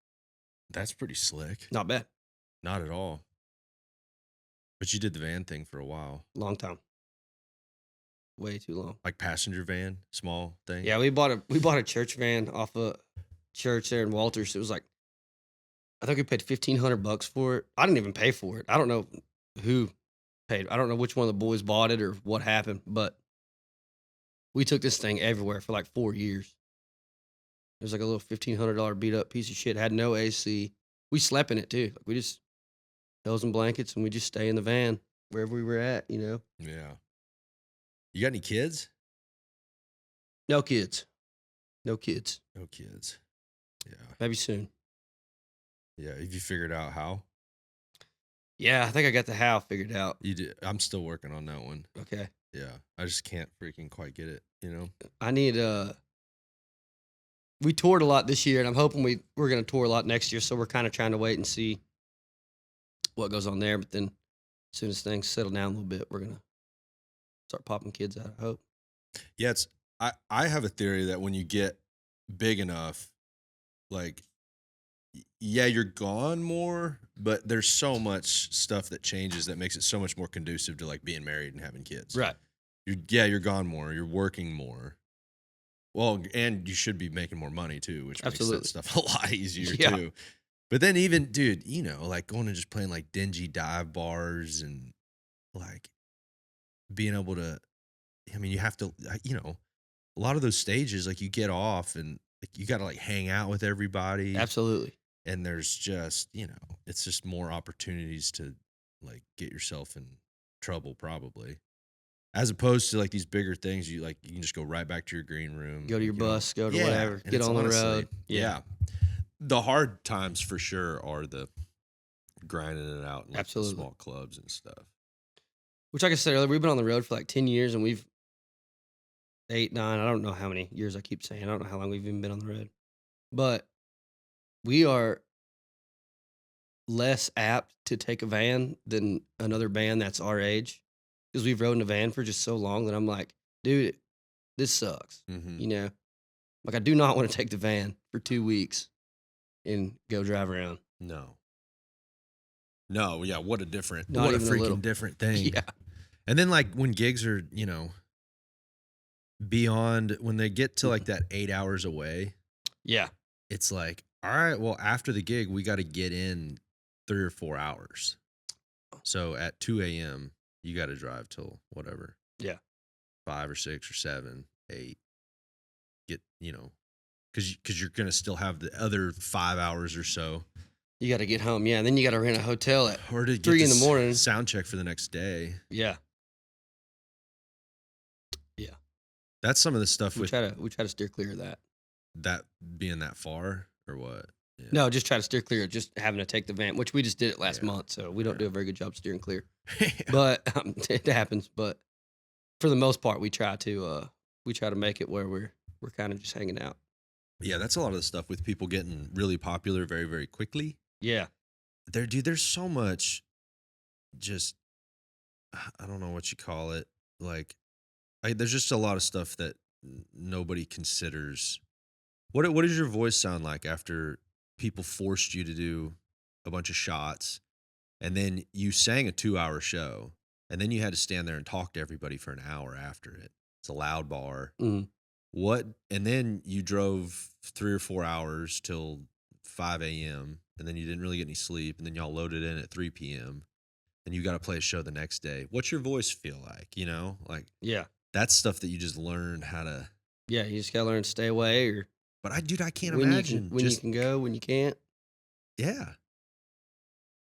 That's pretty slick. not bad. Not at all. But you did the van thing for a while. Long time. Way too long. Like passenger van, small thing? Yeah, we bought a church van off a church there in Walters. It was like, I think we paid $1,500 for it. I didn't even pay for it. I don't know who paid. I don't know which one of the boys bought it or what happened, but we took this thing everywhere for like 4 years. It was like a little $1,500 beat up piece of shit. Had no AC. We slept in it too. Like we just pillows and blankets, and we just stay in the van wherever we were at. Yeah. You got any kids? No kids. No kids. No kids. Yeah. Maybe soon. Yeah. Have you figured out how? Yeah, I think I got the how figured out. You did. I'm still working on that one. Okay. Yeah. I just can't freaking quite get it, I need we toured a lot this year, and I'm hoping we're going to tour a lot next year, so we're kind of trying to wait and see what goes on there. But then as soon as things settle down a little bit, we're going to start popping kids out, I hope. Yeah, I have a theory that when you get big enough, like, yeah, you're gone more, but there's so much stuff that changes that makes it so much more conducive to like being married and having kids. Right. You're gone more. You're working more. Well, and you should be making more money too, which makes Absolutely. that stuff a lot easier Yeah. too. But then even, dude, like going and just playing like dingy dive bars and like being able to, I mean, you have to, a lot of those stages, like you get off and like, you got to like hang out with everybody. Absolutely. And there's just, it's just more opportunities to like get yourself in trouble probably. As opposed to like these bigger things, you can just go right back to your green room. Go to your bus, go to Yeah, whatever, and get it's on the honestly- road. Yeah. The hard times for sure are the grinding it out in like the Absolutely. small clubs and stuff. Which, like I said earlier, we've been on the road for like 10 years, and we've 8, 9. I don't know how many years I keep saying. I don't know how long we've even been on the road, but we are less apt to take a van than another band that's our age because we've rode in a van for just so long that I'm like, dude, this sucks. Mm-hmm. You know, like I do not want to take the van for 2 weeks and go drive around. No. No, yeah, what a Not what a even a little. freaking different thing. Yeah. And then like when gigs are, beyond when they get to like that 8 hours away, Yeah. it's like, all right, well, after the gig, we got to get in 3 or 4 hours. So at 2 a.m., you got to drive till whatever, Yeah. 5 or 6 or 7, 8. Get, because you're going to still have the other 5 hours or so. You got to get home. Yeah. And then you got to rent a hotel at Or to get 3 in the morning. sound check for the next day. Yeah. Yeah. That's some of the stuff We with try to steer clear of that. that being that far or what? Yeah. No, just try to steer clear of just having to take the van, which we just did it last Yeah. month. So we don't Yeah. do a very good job steering clear. Yeah. But it happens. But for the most part, we try to make it where we're kind of just hanging out. Yeah, that's a lot of the stuff with people getting really popular very, very quickly. Yeah. There's so much just, I don't know what you call it. Like, there's just a lot of stuff that nobody considers. What does your voice sound like after people forced you to do a bunch of shots and then you sang a 2-hour show and then you had to stand there and talk to everybody for an hour after it? It's a loud bar. Mhm. And then you drove 3 or 4 hours till 5 a.m. and then you didn't really get any sleep and then y'all loaded in at 3 p.m. and you got to play a show the next day. What's your voice feel like? Like Yeah. that's stuff that you just learn how to. Yeah. You just got to learn to stay away or But I can't when imagine you can go, when you can't. yeah.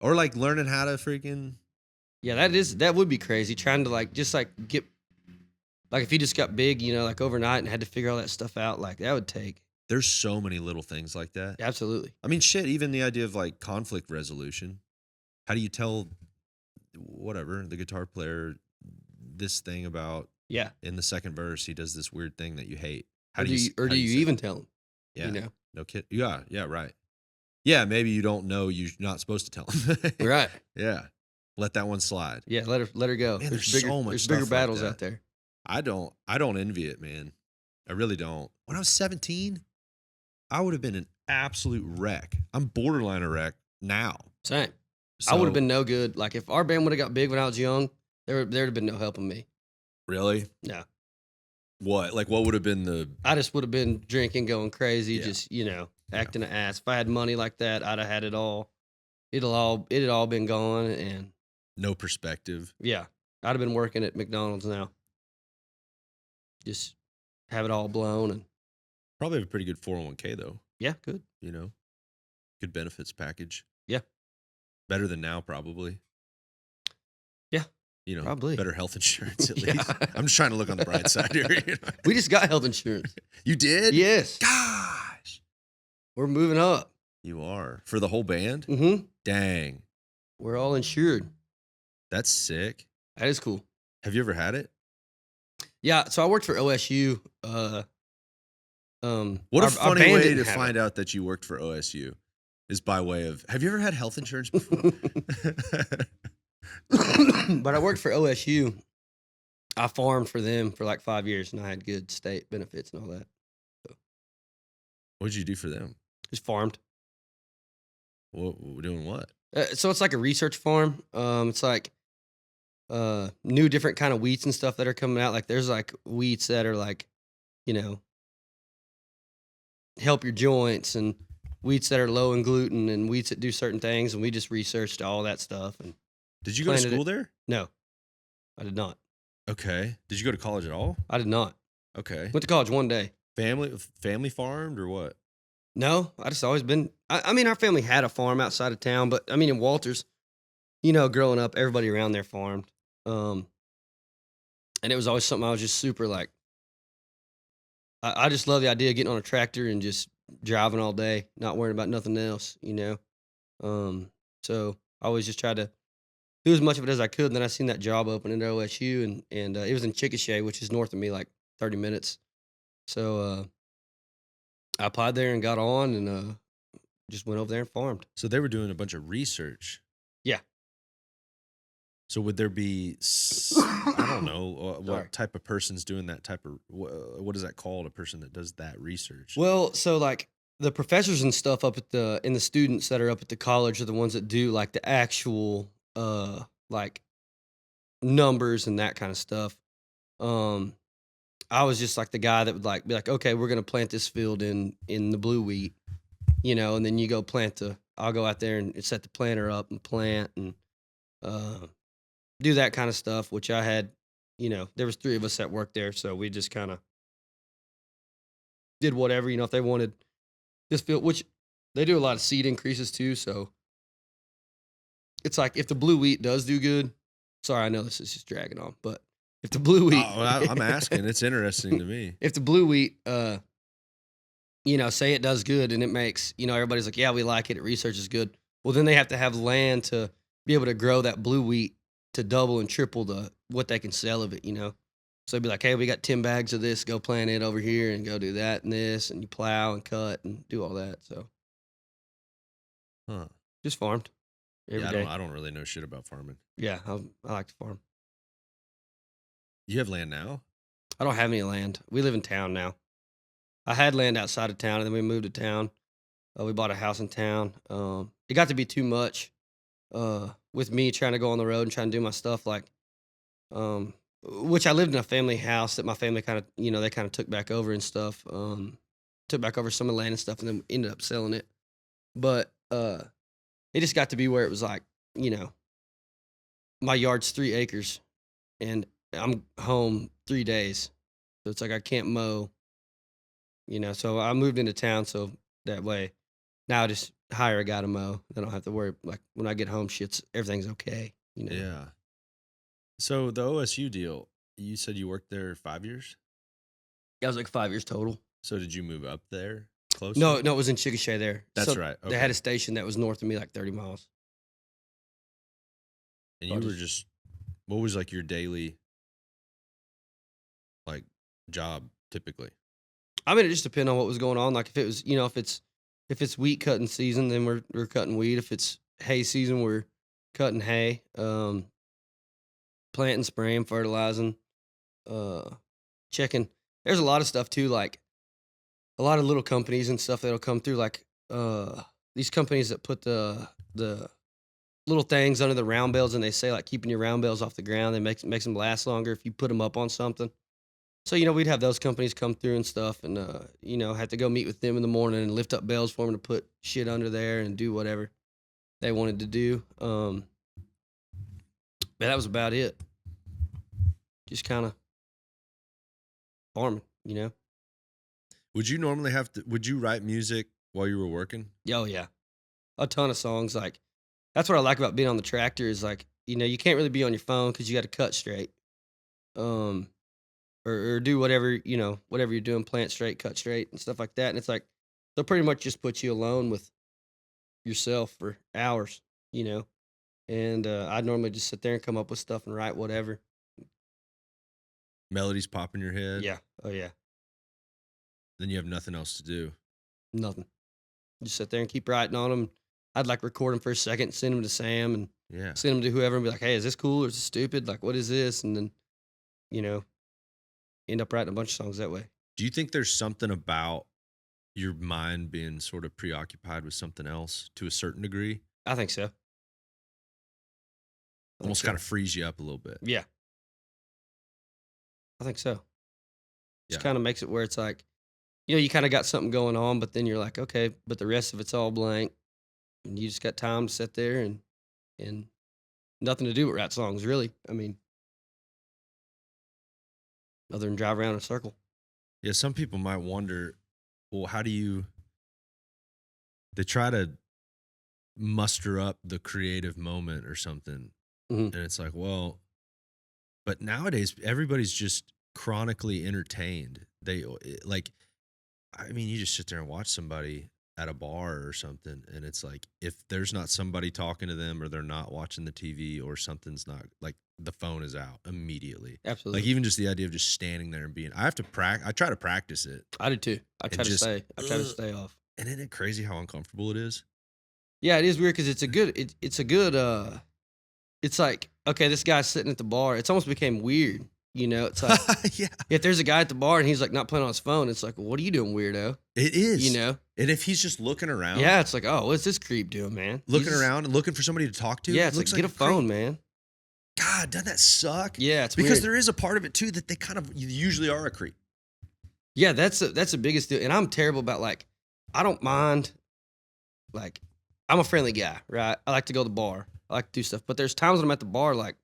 Or like learning how to freaking. Yeah, that would be crazy. Trying to get like if you just got big, like overnight and had to figure all that stuff out, like that would take. There's so many little things like that. Absolutely. I mean, shit. Even the idea of like conflict resolution. How do you tell whatever the guitar player this thing about? Yeah. In the second verse, he does this weird thing that you hate. Or do you say even it? tell them? Yeah. No kid. Yeah. Yeah. Right. Yeah. Maybe you don't know. You're not supposed to tell him. Right. Yeah. Let that one slide. Yeah. Let her go. Man, there's bigger, so much there's stuff bigger like battles that. out there. I don't envy it, man. I really don't. When I was 17, I would have been an absolute wreck. I'm borderline a wreck now. Same. So, I would have been no good. Like if our band would have got big when I was young, there'd have been no helping me. Really? No. What? Like what would have been the I just would have been drinking, going crazy, Yeah. just acting an ass. If I had money like that, I'd have had it all. It had all been gone, and no perspective? yeah, I'd have been working at McDonald's now. Just have it all blown, and Probably have a pretty good 401k though. yeah, good. Good benefits package. Yeah. Better than now, probably. Yeah, Probably better health insurance at Yeah. least. I'm just trying to look on the bright side here. We just got health insurance. You did? Yes, Gosh, we're moving up. you are for the whole band. Mm-hmm. Dang, We're all insured. that's sick. That is cool. Have you ever had it? Yeah, so I worked for OSU. What our a funny band way didn't to have find out that you worked for OSU is by way of. Have you ever had health insurance before? But I worked for OSU. I farmed for them for like 5 years, and I had good state benefits and all that. What did you do for them? Just farmed. Doing what? So it's like a research farm. It's like new different kind of wheats and stuff that are coming out. Like there's like wheats that are like, help your joints, and wheats that are low in gluten, and wheats that do certain things. And we just researched all that stuff. And Did you go to planted school it. there? no, I did not. Okay. Did you go to college at all? I did not. Okay. Went to college one day. Family farmed or what? No, I just always been. I mean, our family had a farm outside of town, but I mean, in Walters, growing up, everybody around there farmed. And it was always something I was just super like. I just love the idea of getting on a tractor and just driving all day, not worrying about nothing else, So I always just tried to do as much of it as I could. And then I seen that job open at OSU, and it was in Chickasha, which is north of me, like 30 minutes. So I applied there and got on, and just went over there and farmed. So they were doing a bunch of research. Yeah. So would there be, I don't know, Sorry. what type of person's doing that type of, what is that called? A person that does that research? Well, so like the professors and stuff up at and the students that are up at the college are the ones that do like the actual like numbers and that kind of stuff. I was just like the guy that would like be like, okay, we're gonna plant this field in the blue wheat, and then you go I'll go out there and set the planter up and plant and do that kind of stuff, which I had, there was 3 of us that worked there, so we just kind of did whatever, if they wanted this field, which they do a lot of seed increases too, so it's like if the blue wheat does do good, sorry, I know this is just dragging on, but if the blue wheat, I'm asking, it's interesting to me. if the blue wheat, say it does good and it makes, everybody's like, yeah, we like it, research is good. Well, then they have to have land to be able to grow that blue wheat to double and triple what they can sell of it, So they'd be like, hey, we got 10 bags of this, go plant it over here and go do that and this, and you plow and cut and do all that. So just farmed every day. I don't really know shit about farming. Yeah, I like to farm. You have land now? I don't have any land. We live in town now. I had land outside of town, and then we moved to town. We bought a house in town. It got to be too much with me trying to go on the road and trying to do my stuff, like, which I lived in a family house that my family kind of, they kind of took back over and stuff. Took back over some of the land and stuff, and then ended up selling it. But it just got to be where it was like, my yard's 3 acres, and I'm home 3 days. So it's like I can't mow, So I moved into town so that way now I just hire a guy to mow. I don't have to worry. Like when I get home, everything's okay, Yeah. So the OSU deal, you said you worked there 5 years? Yeah, it was like 5 years total. So did you move up there close? No, it was in Chickasha there. That's So right. They had a station that was north of me, like 30 miles. And you were just, what was like your daily like job typically? I mean, it just depended on what was going on. Like if it was, if it's wheat cutting season, then we're cutting wheat. If it's hay season, we're cutting hay. Planting, spraying, fertilizing, checking. There's a lot of stuff too, like a lot of little companies and stuff that'll come through, like these companies that put the little things under the round bales, and they say like keeping your round bales off the ground, they makes them last longer if you put them up on something. So we'd have those companies come through and stuff, and had to go meet with them in the morning and lift up bales for them to put shit under there and do whatever they wanted to do. But that was about it. Just kind of farming, Would you normally would you write music while you were working? Oh, yeah. A ton of songs. Like, that's what I like about being on the tractor is like, you can't really be on your phone because you got to cut straight. Or do whatever, whatever you're doing, plant straight, cut straight, and stuff like that. And it's like, they'll pretty much just put you alone with yourself for hours, And I'd normally just sit there and come up with stuff and write whatever. Melodies pop in your head? Yeah. Oh, yeah. Then you have nothing else to do. Nothing. Just sit there and keep writing on them. I'd like record them for a second, send them to Sam, and send them to whoever and be like, hey, is this cool or is this stupid? Like, what is this? And then, end up writing a bunch of songs that way. Do you think there's something about your mind being sort of preoccupied with something else to a certain degree? I think so. Almost kind of frees you up a little bit. Yeah. I think so. Just kind of makes it where it's like, you kind of got something going on, but then you're like, okay, but the rest of it's all blank. And you just got time to sit there and nothing to do but write songs, really. I mean, other than drive around in a circle. Yeah, some people might wonder, well, how do they try to muster up the creative moment or something. Mm-hmm. And it's like, well, but nowadays everybody's just chronically entertained. You just sit there and watch somebody. at a bar or something, and it's like if there's not somebody talking to them or they're not watching the TV or something's not like the phone is out immediately. Absolutely. Like even just the idea of just standing there and being, I try to practice it. I do too. I And try to just, stay. I try to stay off. And isn't it crazy how uncomfortable it is? Yeah, it is weird because it's a good. It's a good. It's like, okay, this guy's sitting at the bar. It's almost became weird. You know, it's like Yeah, if there's a guy at the bar and he's like not playing on his phone, it's like, well, what are you doing, weirdo? it is. You know? And if he's just looking around, Yeah, it's like, oh, what's this creep doing, man? looking around and looking for somebody to talk to. Yeah, it it's like, looks get a creep. phone, man. God, doesn't that suck? Yeah, it's because weird. there is a part of it too that they kind of usually are a creep. Yeah, that's the biggest deal. And I'm terrible about like, I don't mind. Like, I'm a friendly guy, right? I like to go to the bar. I like to do stuff. But there's times when I'm at the bar, like,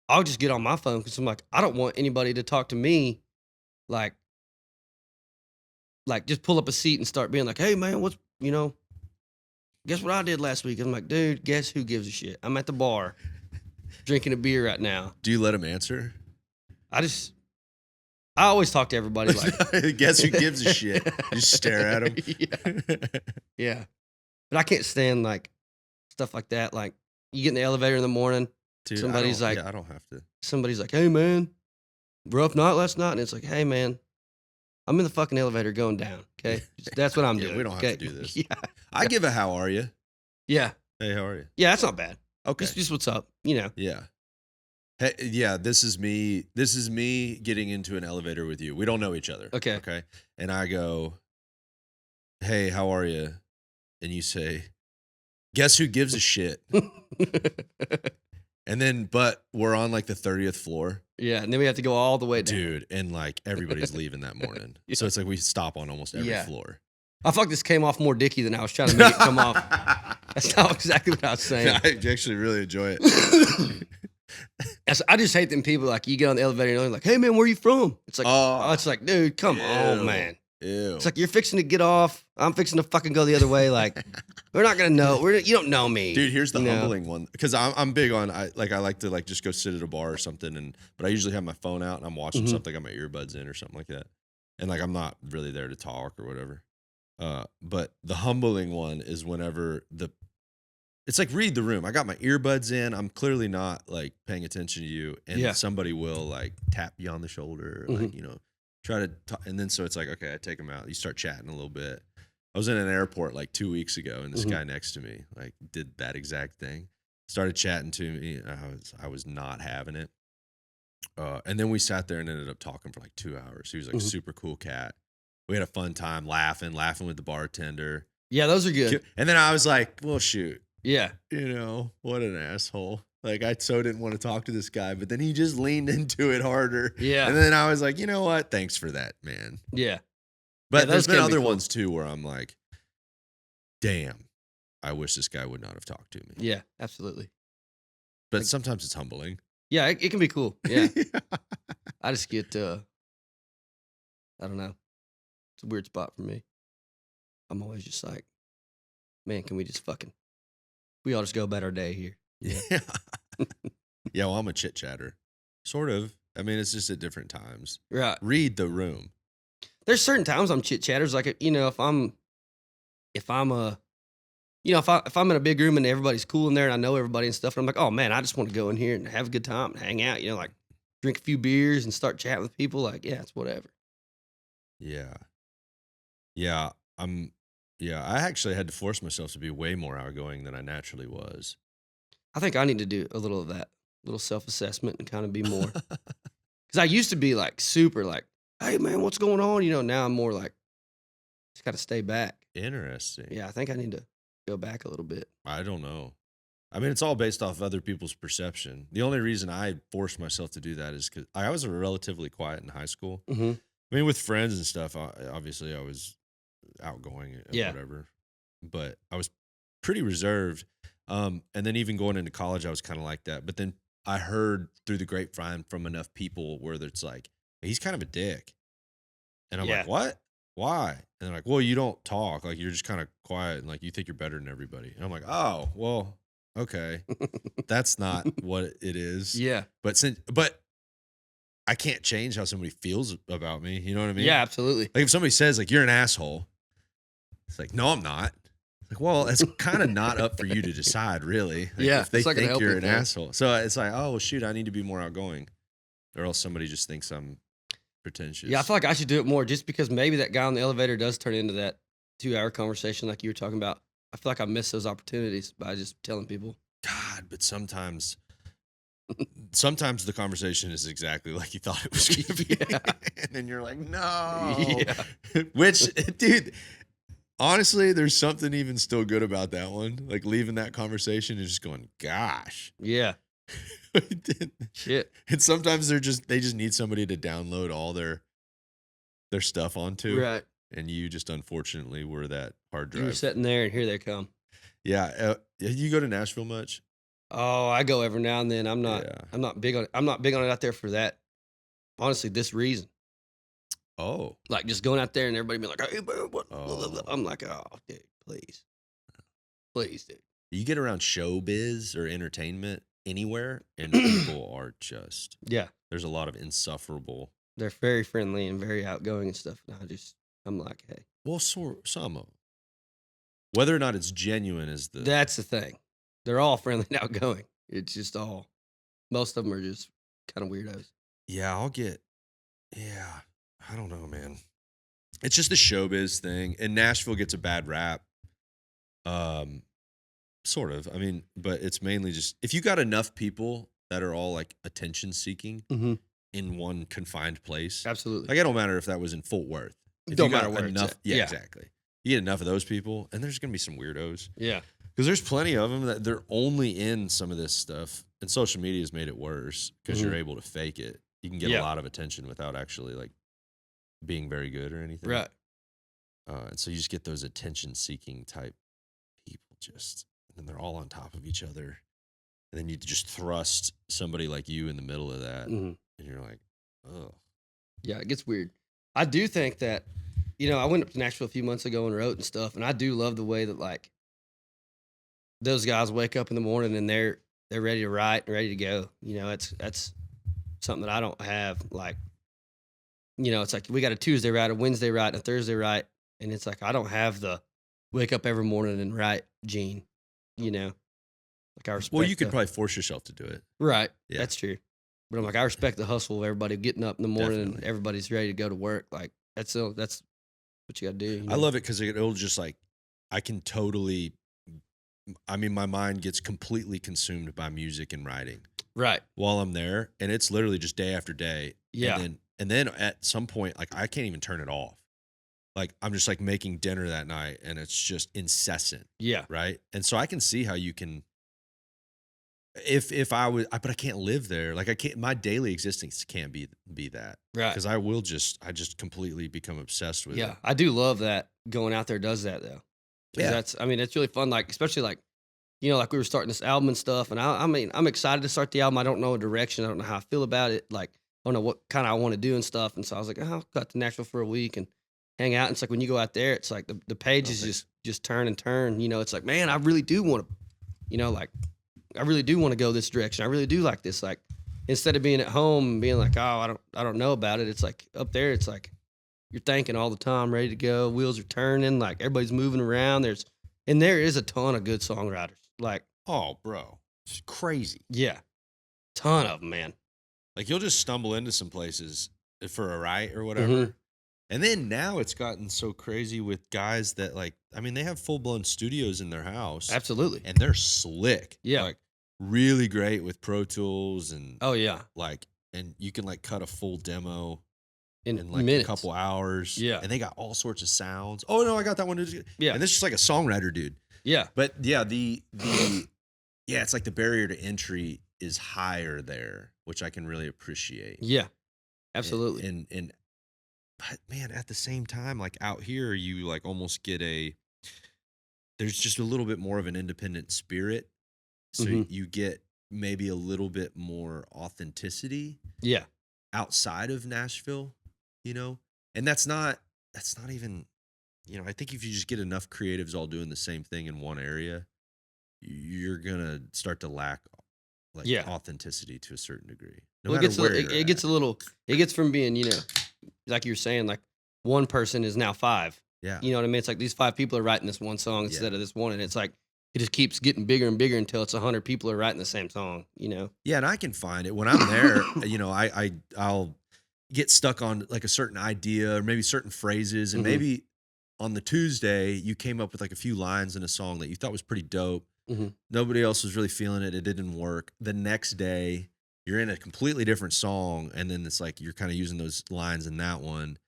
I'll just get on my phone because I'm like, I don't want anybody to talk to me, like just pull up a seat and start being like, hey man, what's guess what I did last week? I'm like, dude, guess who gives a shit? I'm at the bar drinking a beer right now. Do you let him answer? I always talk to everybody like, Guess who gives a shit? Just stare at him. yeah. But I can't stand like stuff like that. Like you get in the elevator in the morning, Dude, somebody's like, I don't have to. somebody's like, hey man, rough night last night. And it's like, hey man, I'm in the fucking elevator going down. Okay. That's what I'm Yeah, doing. we don't have okay? to do this. Yeah. I give a how are you? Yeah. Hey, how are you? Yeah. That's not bad. Okay. Just what's up, you know? Yeah. Hey, yeah, this is me. This is me getting into an elevator with you. We don't know each other. Okay. Okay. And I go, hey, how are you? And you say, guess who gives a shit? And then, but we're on like the 30th floor. Yeah. And then we have to go all the way down. Dude, and like everybody's leaving that morning. Yeah. So it's like we stop on almost every Yeah. floor. I feel like this came off more dicky than I was trying to make it come off. That's not exactly what I was saying. I actually really enjoy it. I just hate them people like you get on the elevator and they're like, hey man, where you from? It's like, Oh. it's like, dude, come on, Ew. man. Ew. It's like you're fixing to get off. I'm fixing to fucking go the other way. Like, we're not gonna know. You don't know me, Dude, here's the you know? humbling one because I'm big on I like to like just go sit at a bar or something but I usually have my phone out and I'm watching Mhm. something, I got my earbuds in or something like that, and like I'm not really there to talk or whatever. But the humbling one is whenever it's like read the room. I got my earbuds in. I'm clearly not like paying attention to you, and Yeah. somebody will like tap you on the shoulder, or, like try to talk, and then so it's like okay, I take them out. You start chatting a little bit. I was in an airport like 2 weeks ago, and this guy next to me like did that exact thing. Started chatting to me. And I was not having it. And then we sat there and ended up talking for like 2 hours. He was like a super cool cat. We had a fun time laughing with the bartender. Yeah, those are good. And then I was like, well, shoot, Yeah. what an asshole. Like I so didn't want to talk to this guy, but then he just leaned into it harder. Yeah. And then I was like, you know what? Thanks for that, man. Yeah. But Yeah, there's those been can be other cool. ones too where I'm like, damn, I wish this guy would not have talked to me. Yeah, absolutely. But Like- sometimes it's humbling. Yeah, it can be cool. Yeah. I just get I don't know. It's a weird spot for me. I'm always just like, man, can we all just go about our day here? Yeah. Yeah, well, I'm a chit chatter. Sort of. I mean, it's just at different times. Right. Read the room. There's certain times I'm chit chatters. Like, if I'm in a big room and everybody's cool in there and I know everybody and stuff, and I'm like, oh man, I just want to go in here and have a good time and hang out, like drink a few beers and start chatting with people. Like, yeah, it's whatever. Yeah. Yeah. I actually had to force myself to be way more outgoing than I naturally was. I think I need to do a little of that, little self-assessment and kind of be more. Because I used to be like super like, hey man, what's going on? Now I'm more like, just got to stay back. Interesting. Yeah, I think I need to go back a little bit. I don't know. I mean, it's all based off other people's perception. The only reason I forced myself to do that is because I was relatively quiet in high school. Mm-hmm. I mean, with friends and stuff, obviously I was outgoing and Yeah. whatever, but I was pretty reserved. And then even going into college, I was kind of like that. But then I heard through the grapevine from enough people where it's like, he's kind of a dick. And I'm Yeah. like, what? Why? And they're like, well, you don't talk. Like, you're just kind of quiet and like you think you're better than everybody. And I'm like, oh, well, okay. That's not what it is. Yeah. But I can't change how somebody feels about me. You know what I mean? Yeah, absolutely. Like if somebody says like you're an asshole, It's like, no, I'm not. Like, well, it's kind of not up for you to decide, really. Like, Yeah, if they it's like an think you're helping an thing. asshole. So it's like, oh, well, shoot, I need to be more outgoing, or else somebody just thinks I'm pretentious. Yeah, I feel like I should do it more just because maybe that guy on the elevator does turn into that 2-hour conversation like you were talking about. I feel like I miss those opportunities by just telling people. God, but sometimes the conversation is exactly like you thought it was going to be. Yeah. And then you're like, no. Yeah. Which, dude, honestly, there's something even still good about that one. Like leaving that conversation and just going, gosh. Yeah. Shit. And sometimes they just need somebody to download all their stuff onto. Right. And you just unfortunately were that hard You were drive. sitting there and here they come. Yeah. You go to Nashville much? Oh, I go every now and then. I'm not Yeah. big on it out there for that. Honestly, this reason. Oh. Like just going out there and everybody be like, hey, man, what? Oh. I'm like, oh, dude, please. Please, dude. You get around showbiz or entertainment anywhere, and people are just, Yeah. there's a lot of insufferable. They're very friendly and very outgoing and stuff. And I'm like, hey. Well, some of them. Whether or not it's genuine is the. That's the thing. They're all friendly and outgoing. It's just most of them are just kind of weirdos. Yeah, I don't know, man. It's just the showbiz thing, and Nashville gets a bad rap. Sort of. I mean, but it's mainly just if you got enough people that are all like attention seeking in one confined place. Absolutely. Like it don't matter if that was in Fort Worth. If Don't you got matter where it's enough, at. yeah, Yeah. exactly. You get enough of those people, and there's gonna be some weirdos. Yeah. Because there's plenty of them that they're only in some of this stuff, and social media has made it worse because you're able to fake it. You can get a lot of attention without actually like being very good or anything. Right. And so you just get those attention-seeking type people and they're all on top of each other. And then you just thrust somebody like you in the middle of that, and you're like, oh. Yeah, it gets weird. I do think that, I went up to Nashville a few months ago and wrote and stuff, and I do love the way that like those guys wake up in the morning and they're ready to write and ready to go. That's something that I don't have. Like, it's like we got a Tuesday write, a Wednesday write, and a Thursday write, and it's like I don't have the wake up every morning and write gene. Like I respect. Well, you could probably force yourself to do it. Right. Yeah. That's true. But I'm like, I respect the hustle of everybody getting up in the morning and Definitely. everybody's ready to go to work. Like that's what you got to do. I love it because it'll just like, I can totally, I mean, my mind gets completely consumed by music and writing Right. while I'm there. And it's literally just day after day. Yeah. And then at some point, like I can't even turn it off. Like I'm just like making dinner that night and it's just incessant. Yeah. Right. And so I can see how you can, if I was, but I can't live there. Like I can't, my daily existence can't be that. Right. Because I just completely become obsessed with it. Yeah. I do love that going out there does that though. 'Cause Yeah. it's really fun. Like, especially like, like we were starting this album and stuff. And I mean, I'm excited to start the album. I don't know a direction. I don't know how I feel about it. Like, I don't know what kind I want to do and stuff. And so I was like, I'll go to Nashville for a week and hang out. And it's like, when you go out there, it's like the pages just turn and turn, it's like, man, I really do want to, like, I really do want to go this direction. I really do like this. Like, instead of being at home and being like, oh, I don't know about it. It's like up there, it's like you're thinking all the time, ready to go. Wheels are turning, like everybody's moving around. There is a ton of good songwriters. Like, Oh, bro. It's crazy. yeah, ton of them, man. Like you'll just stumble into some places for a write or whatever. Mhm. And then now it's gotten so crazy with guys that like, I mean, they have full blown studios in their house Absolutely. and they're slick. Yeah. Like really great with Pro Tools and Oh yeah, like, and you can like cut a full demo in in like minutes. a couple hours. Yeah. And they got all sorts of sounds. Oh no, I got that one. Yeah. And this is just like a songwriter dude. Yeah, But yeah, yeah, it's like the barrier to entry is higher there, which I can really appreciate. yeah, absolutely. And but man, at the same time, like out here, you like almost get there's just a little bit more of an independent spirit. So Mhm. you get maybe a little bit more authenticity Yeah, outside of Nashville, and that's not even, I think if you just get enough creatives all doing the same thing in one area, you're gonna start to lack like Yeah. authenticity to a certain degree. No well, matter where you're it gets at. a little. It gets from being, like you were saying, like one person is now 5. Yeah. You know what I mean? It's like these 5 people are writing this one song instead of this one, and it's like it just keeps getting bigger and bigger until it's 100 people are writing the same song. You know? Yeah, and I can find it when I'm there. I'll get stuck on like a certain idea or maybe certain phrases, and Mhm. maybe on the Tuesday you came up with like a few lines in a song that you thought was pretty dope. Mhm. Nobody else was really feeling it. It didn't work. The next day, you're in a completely different song, and then it's like you're kind of using those lines in that one.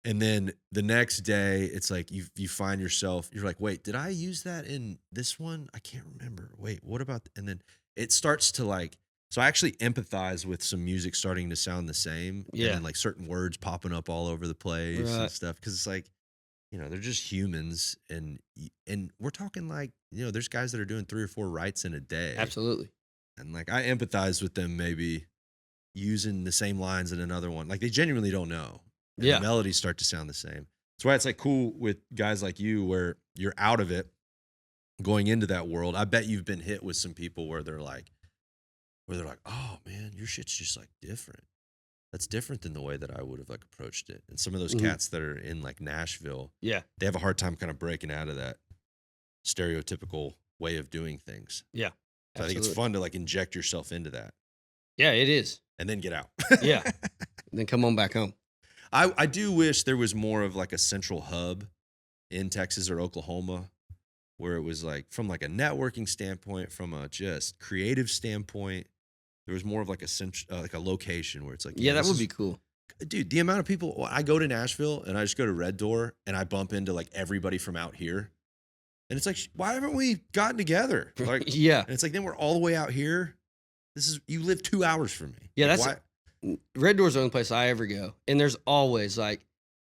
And then the next day, it's like you find yourself, you're like, wait, did I use that in this one? I can't remember. Wait, what about? And then it starts to like, so I actually empathize with some music starting to sound the same, and Yeah. then like certain words popping up all over the place and Right. stuff, because it's like, they're just humans, and we're talking like, there's guys that are doing 3 or 4 writes in a day, Absolutely. and like I empathize with them maybe using the same lines in another one. Like they genuinely don't know. And the Yeah. melodies start to sound the same. That's why it's like cool with guys like you where you're out of it going into that world. I bet you've been hit with some people where they're like, oh man, your shit's just like different. That's different than the way that I would have like approached it. And some of those Mhm. cats that are in like Nashville, Yeah. they have a hard time kind of breaking out of that stereotypical way of doing things. Yeah. So I think it's Absolutely. fun to like inject yourself into that Yeah, it is. and then get out. Yeah. Then come on back home. I do wish there was more of like a central hub in Texas or Oklahoma where it was like from like a networking standpoint, from a just creative standpoint, there was more of like a like a location where it's like, Yeah, that this would is- be cool. dude, the amount of people, I go to Nashville and I just go to Red Door and I bump into like everybody from out here. And it's like, why haven't we gotten together? Like, Yeah. and it's like, then we're all the way out here. You live 2 hours from me. Yeah, Like, that's why? Red Door's the only place I ever go. And there's always like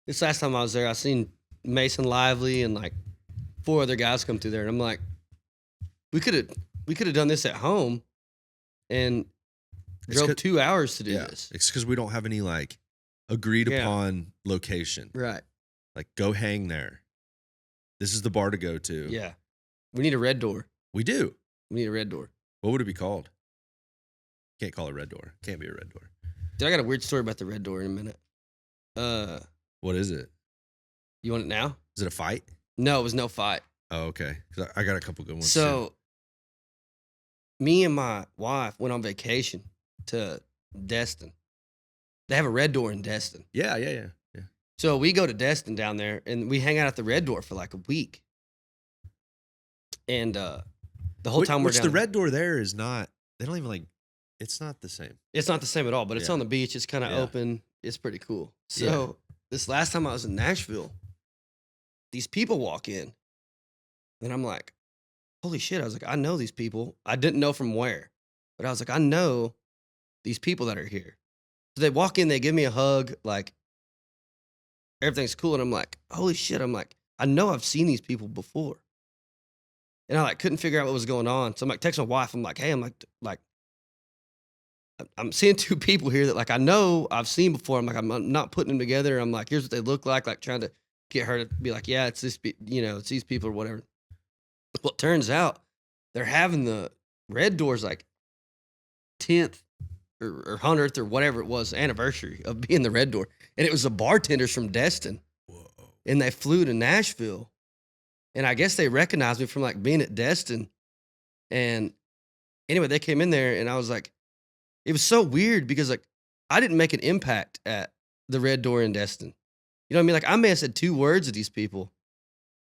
this last time I was there, I seen Mason Lively and like 4 other guys come through there, and I'm like, we could have done this at home and It's drove 'cause- 2 hours to do Yeah. this. It's because we don't have any like agreed Yeah. upon location. Right. Like, go hang there. This is the bar to go to. Yeah. We need a Red Door. We do. We need a Red Door. What would it be called? Can't call it Red Door. Can't be a Red Door. Dude, I got a weird story about the Red Door in a minute. What is it? You want it now? Is it a fight? No, it was no fight. Oh, okay. 'Cause I got a couple good ones. too. So, me and my wife went on vacation to Destin. They have a Red Door in Destin. yeah. So we go to Destin down there and we hang out at the Red Door for like a week. And the whole time we're Which down the Red Door there is not. They don't even like. It's not the same. it's not the same at all, but it's Yeah. on the beach. It's kind of Yeah. open. It's pretty cool. So Yeah. this last time I was in Nashville, these people walk in, and I'm like, holy shit. I was like, I know these people. I didn't know from where, but I was like, I know these people that are here. So they walk in, they give me a hug, like everything's cool. And I'm like, holy shit. I'm like, I know I've seen these people before. And I like couldn't figure out what was going on. So I'm like texting my wife. I'm like, hey, I'm seeing 2 people here that like I know I've seen before. I'm like, I'm not putting them together. I'm like, here's what they look like trying to get her to be like, yeah, it's this, it's these people or whatever. Well, it turns out they're having the Red Doors like 10th or 100th or whatever it was anniversary of being the Red Door, and it was the bartenders from Destin, Whoa. and they flew to Nashville, and I guess they recognized me from like being at Destin, and anyway, they came in there, and I was like, it was so weird because like I didn't make an impact at the Red Door in Destin. You know what I mean? Like I may have said 2 words to these people,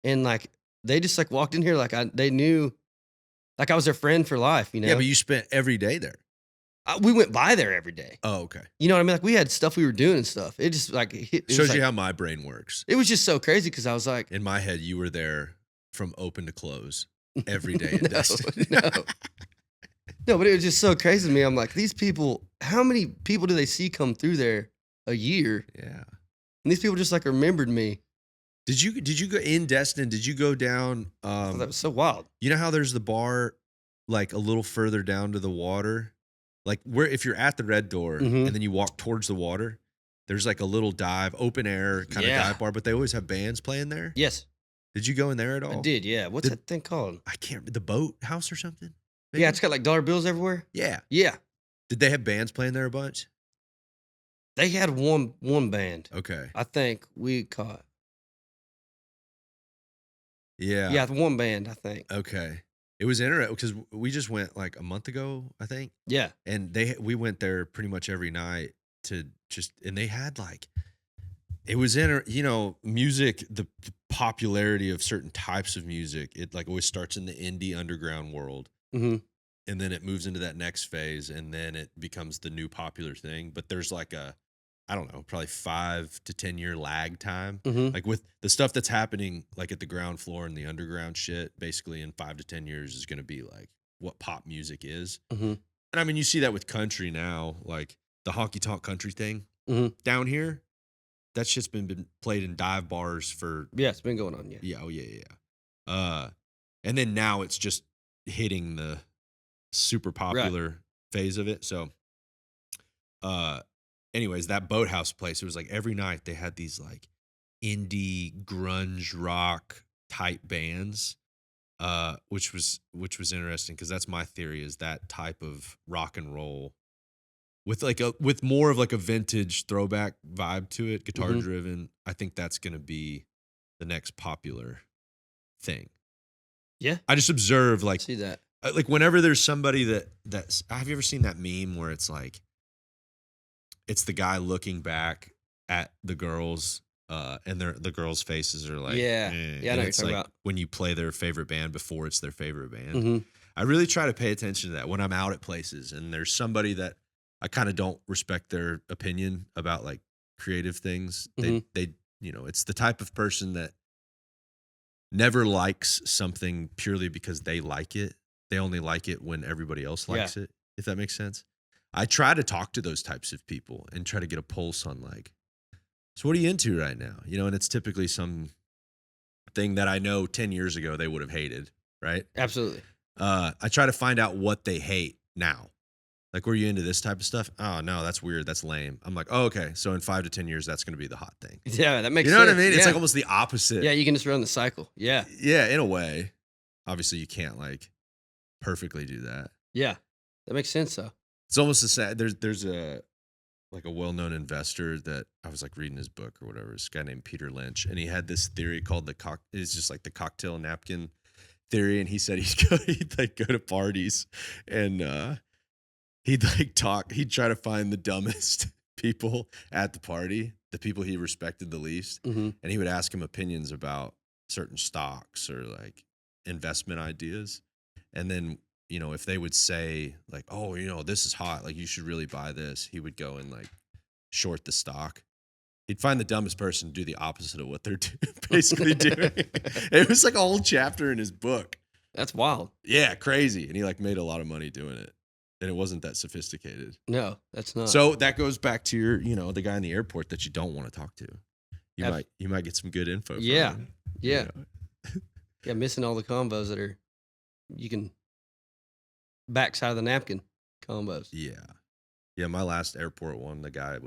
and like they just like walked in here like they knew, like I was their friend for life. You know? Yeah, but you spent every day there. We went by there every day. Oh, okay. You know what I mean? Like we had stuff we were doing and stuff. It just like it was Shows like, you how my brain works. it was just so crazy because I was like, In my head, you were there from open to close every day in no, Destin. no, but it was just so crazy to me. I'm like, these people, how many people do they see come through there a year? Yeah. And these people just like remembered me. Did you go in Destin? Did you go down? That was so wild. You know how there's the bar, like a little further down to the water, like where if you're at the Red Door Mhm. and then you walk towards the water, there's like a little dive, open air kind Yeah. of dive bar, but they always have bands playing there. Yes, Did you go in there at all? I did. Yeah. What's Did- that thing called? I can't. The boat house or something? Yeah, it's got like dollar bills everywhere. Yeah. Yeah. Did they have bands playing there a bunch? They had one band. Okay. I think we caught. Yeah. Yeah, one band, I think. Okay. It was interesting because we just went like a month ago, I think, Yeah. and we went there pretty much every night to just, and they had like, it was music, the popularity of certain types of music. It like always starts in the indie underground world, Mm-hmm. and then it moves into that next phase, and then it becomes the new popular thing. But there's like I don't know, probably 5 to 10 year lag time. Mm-hmm. Like with the stuff that's happening like at the ground floor and the underground shit, basically in 5 to 10 years is going to be like what pop music is. Mm-hmm. And I mean, you see that with country now, like the honky tonk country thing Mm-hmm. down here. That shit's been played in dive bars for Yeah, it's been going on. Yeah. yeah, oh yeah. And then now it's just hitting the super popular phase of it. So, anyways, that boathouse place, it was like every night they had these like indie grunge rock type bands, which was interesting because that's my theory is that type of rock and roll with more of like a vintage throwback vibe to it, guitar driven. I think that's gonna be the next popular thing. Yeah. I just observe like See that. like whenever there's somebody that's have you ever seen that meme where it's like it's the guy looking back at the girls and the girls' faces are like Yeah. eh. Yeah, I And know what it's you're talking like about. when you play their favorite band before it's their favorite band. Mm-hmm. I really try to pay attention to that when I'm out at places and there's somebody that I kind of don't respect their opinion about like creative things. They it's the type of person that never likes something purely because they like it. They only like it when everybody else likes it, if that makes sense. I try to talk to those types of people and try to get a pulse on like, so what are you into right now? And it's typically some thing that I know 10 years ago they would have hated, right? Absolutely. I try to find out what they hate now. Like, were you into this type of stuff? Oh, no, that's weird. That's lame. I'm like, oh, okay. So in 5 to 10 years, that's going to be the hot thing. Yeah, that makes You know sense. what I mean? Yeah. It's like almost the opposite. Yeah, you can just run the cycle. Yeah. Yeah, in a way. Obviously, you can't like perfectly do that. Yeah. That makes sense though. It's almost the same. There's a like a well-known investor that I was like reading his book or whatever. This guy named Peter Lynch, and he had this theory called it's just like the cocktail napkin theory. And he said he'd like go to parties and he'd like he'd try to find the dumbest people at the party, the people he respected the least, Mm-hmm. and he would ask him opinions about certain stocks or like investment ideas. And then, if they would say like, oh, this is hot, like you should really buy this, he would go and like short the stock. He'd find the dumbest person to do the opposite of what they're basically doing. It was like a whole chapter in his book. That's wild. Yeah, crazy. And he like made a lot of money doing it. And it wasn't that sophisticated. No, that's not. So that goes back to your, the guy in the airport that you don't want to talk to. You might get some good info from Yeah. him, Yeah. Yeah, missing all the combos that are you can backside of the napkin combos. Yeah. Yeah, my last airport one, the guy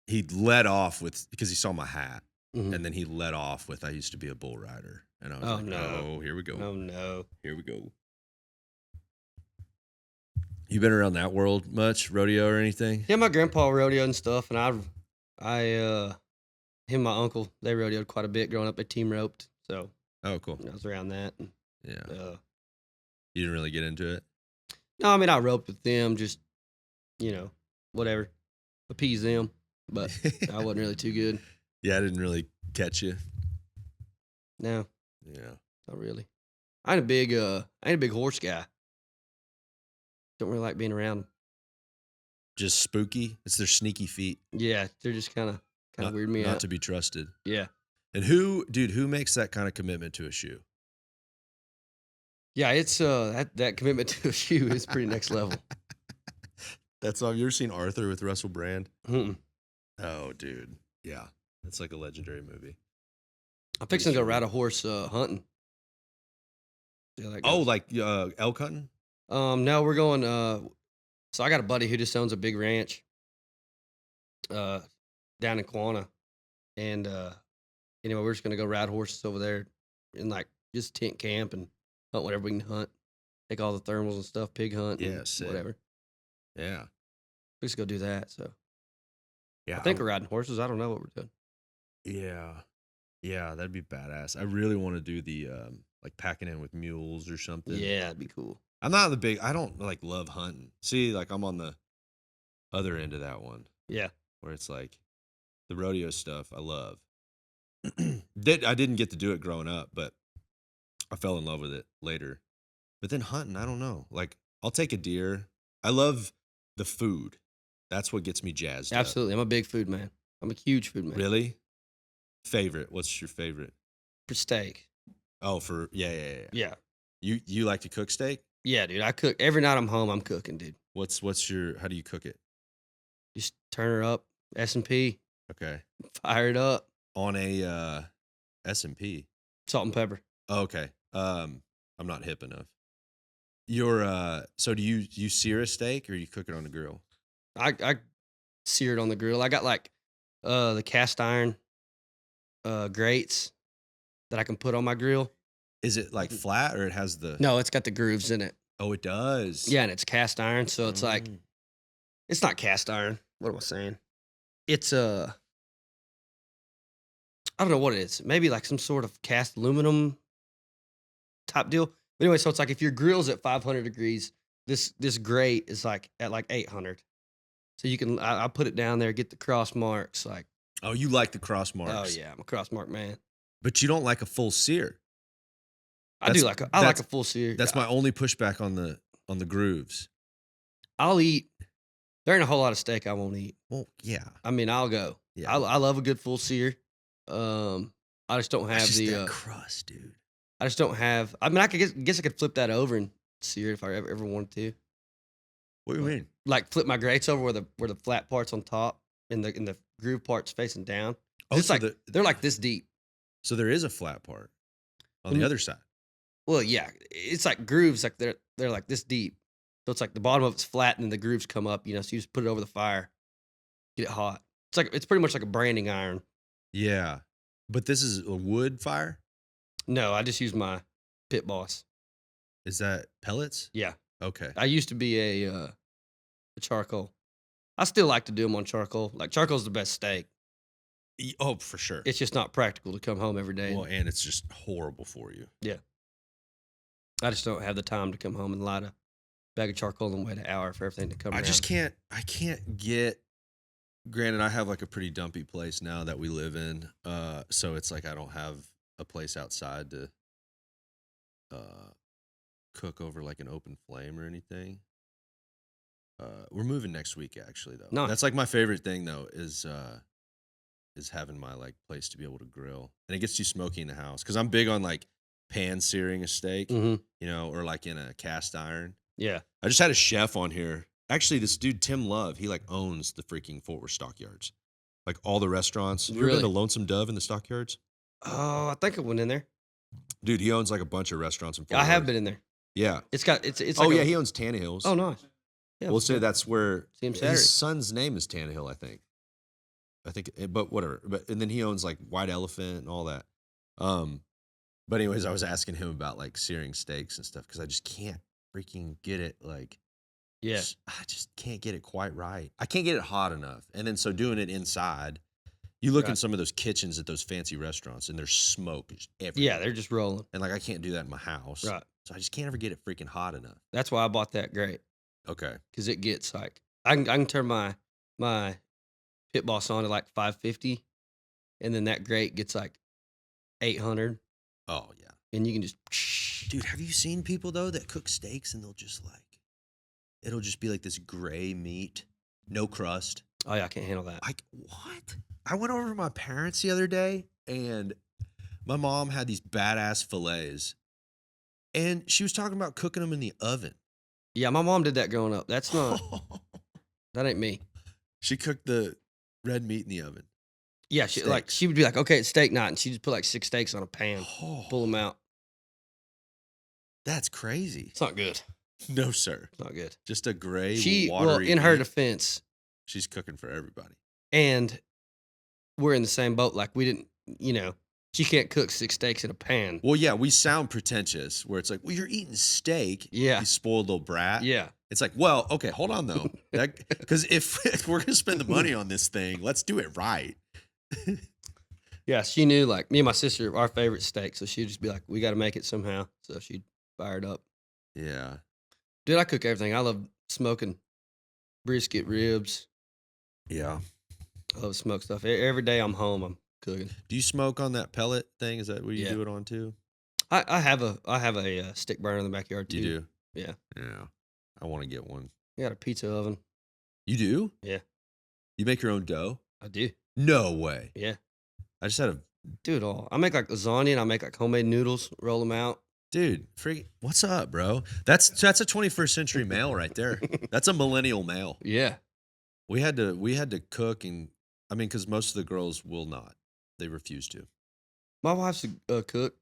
he led off with, because he saw my hat, Mhm. and then he led off with, I used to be a bull rider. And I was Oh, like, no. oh, here we go. Oh no. Here we go. You been around that world much, rodeo or anything? Yeah, my grandpa rodeoed and stuff, and him and my uncle, they rodeoed quite a bit growing up. They team roped, so Oh, cool. I was around that. And, Yeah. You didn't really get into it? no, I mean I roped with them, just whatever, appease them, but I wasn't really too good. Yeah, I didn't really catch you. No, Yeah. not really. I ain't a big horse guy. Don't really like being around 'em. Just spooky. It's their sneaky feet. Yeah, they're just kind of Not- weird me Not out. to be trusted. Yeah, And who makes that kind of commitment to a shoe? yeah, it's that commitment to a shoe is pretty next level. That's all. You ever seen Arthur with Russell Brand? Mm-mm. Oh, dude. Yeah. That's like a legendary movie. I'm fixing to go ride a horse hunting. See how that Oh, goes. like elk hunting? No, we're going. So I got a buddy who just owns a big ranch, down in Quanah, and anyway, we're just gonna go ride horses over there and like just tent camp and hunt whatever we can hunt. Take all the thermals and stuff, pig hunt, and Yeah, sick. whatever. Yeah. We just go do that. So Yeah. I think we're riding horses. I don't know what we're doing. Yeah. Yeah, that'd be badass. I really want to do the like packing in with mules or something. Yeah, it'd be cool. I'm not the big. I don't like love hunting. See, like I'm on the other end of that one Yeah. where it's like the rodeo stuff. I love. I didn't get to do it growing up, but I fell in love with it later. But then hunting, I don't know. Like I'll take a deer. I love the food. That's what gets me jazzed up. Absolutely. I'm a big food man. I'm a huge food man. Really? Favorite? What's your favorite? For steak. Oh, for yeah. Yeah. You like to cook steak? Yeah, dude. I cook every night I'm home. I'm cooking, dude. What's your how do you cook it? Just turn her up, S&P, Okay. fire it up, On a S&P. salt and pepper. Oh, okay. I'm not hip enough. Your so do you sear a steak or you cook it on the grill? I sear it on the grill. I got like the cast iron grates that I can put on my grill. Is it like flat or it has the No, it's got the grooves in it. Oh, it does. Yeah, and it's cast iron, so it's like Mm. it's not cast iron. What am I saying? It's I don't know what it is. Maybe like some sort of cast aluminum type deal. But anyway, so it's like if your grill's at 500 degrees, this grate is like at like 800. So you can I put it down there, get the cross marks. Like, Oh, you like the cross oh marks. yeah, I'm a cross mark man. But you don't like a full sear. I do That's- like I like that's- a full sear. That's my only pushback on the grooves. I'll eat. There ain't a whole lot of steak I won't eat. Well, yeah. I mean, I'll go. Yeah. I love a good full sear. I just don't have It's just the. that crust, dude. I just don't have. I mean, I could guess I could flip that over and sear it if I ever wanted to. What do you mean? Like flip my grates over where the flat parts on top and the groove parts facing down. Oh, It's so like they're like this deep. So there is a flat part on Mm. the other side. Well, yeah, it's like grooves. Like they're like this deep. So it's like the bottom of it's flat and then the grooves come up. You know, so you just put it over the fire, get it hot. It's pretty much like a branding iron. Yeah. But this is a wood fire? No, I just use my Pit Boss. Is that pellets? Yeah, Okay. I used to be a charcoal. I still like to do them on charcoal. Like charcoal's the best steak. Oh, for sure. It's just not practical to come home every day. Well, and it's just horrible for you. I just don't have the time to come home and light a bag of charcoal and wait an hour for everything to come I around. just can't. I can't get. Granted, I have like a pretty dumpy place now that we live in, so it's like I don't have a place outside to cook over like an open flame or anything. We're moving next week, actually, though. Nice. That's like my favorite thing, though, is having my like place to be able to grill, and it gets you smoky in the house because I'm big on like pan searing a steak, Mhm. you know, or like in a cast iron. Yeah. I just had a chef on here. Actually, this dude Tim Love, he like owns the freaking Fort Worth Stockyards, like all the restaurants. You ever Really? been to Lonesome Dove in the Stockyards? Oh, I think I went in there. Dude, he owns like a bunch of restaurants in Fort I have Worth. been in there. Yeah. It's like Oh yeah, he owns Tannehill's. Oh, nice. Yeah. We'll say that's where See him Saturday. his son's name is Tannehill, I think, but whatever. But and then he owns like White Elephant and all that. But anyways, I was asking him about like searing steaks and stuff because I just can't freaking get it. Like, Yeah. I just can't get it quite right. I can't get it hot enough. And then so doing it inside, you look in Right. some of those kitchens at those fancy restaurants, and there's smoke just everywhere. Yeah, they're just rolling. and like I can't do that in my house. Right. So I just can't ever get it freaking hot enough. That's why I bought that grate Okay. because it gets like I can turn my Pit Boss on to like 550, and then that grate gets like 800, Oh yeah. and you can just Dude, have you seen people though that cook steaks and they'll just like, it'll just be like this gray meat, no crust. Oh yeah, I can't handle that. Like what? I went over to my parents the other day and my mom had these badass fillets, and she was talking about cooking them in the oven. Yeah, my mom did that growing up. That's not that ain't me. She cooked the red meat in the oven. Yeah, she Steaks. she would be like, okay, it's steak night, and she just put like 6 steaks on a pan, pull them out. That's crazy. It's not good. No, sir. It's not good. Just a gray, Well, watery in her meat. defense, She's cooking for everybody. and we're in the same boat. Like we didn't, she can't cook 6 steaks in a pan. Well, yeah, we sound pretentious where it's like, well, you're eating steak. Yeah. You spoiled little brat. Yeah, It's like, well, okay, hold on though. Because if we're going to spend the money on this thing, let's do it right. Yeah, she knew, like, me and my sister, our favorite steak, so she'd just be like, "We gotta make it somehow." So she'd fire it up. Yeah. Dude, I cook everything. I love smoking brisket, ribs. Yeah. I love smoked stuff. Every day I'm home, I'm cooking. Do you smoke on that pellet thing? Is that what you Yeah. do it on too? I have a stick burner in the backyard too. You do? Yeah. Yeah. I want to get one. I got a pizza oven. You do? Yeah, You make your own dough? I do. No way. Yeah. I just had a Do it all. I make like lasagna and I make like homemade noodles, roll them out. dude. What's up, bro? That's a 21st century male right there. That's a millennial male. Yeah. We had to cook, and I mean, because most of the girls will not. They refuse to. My wife's a cook.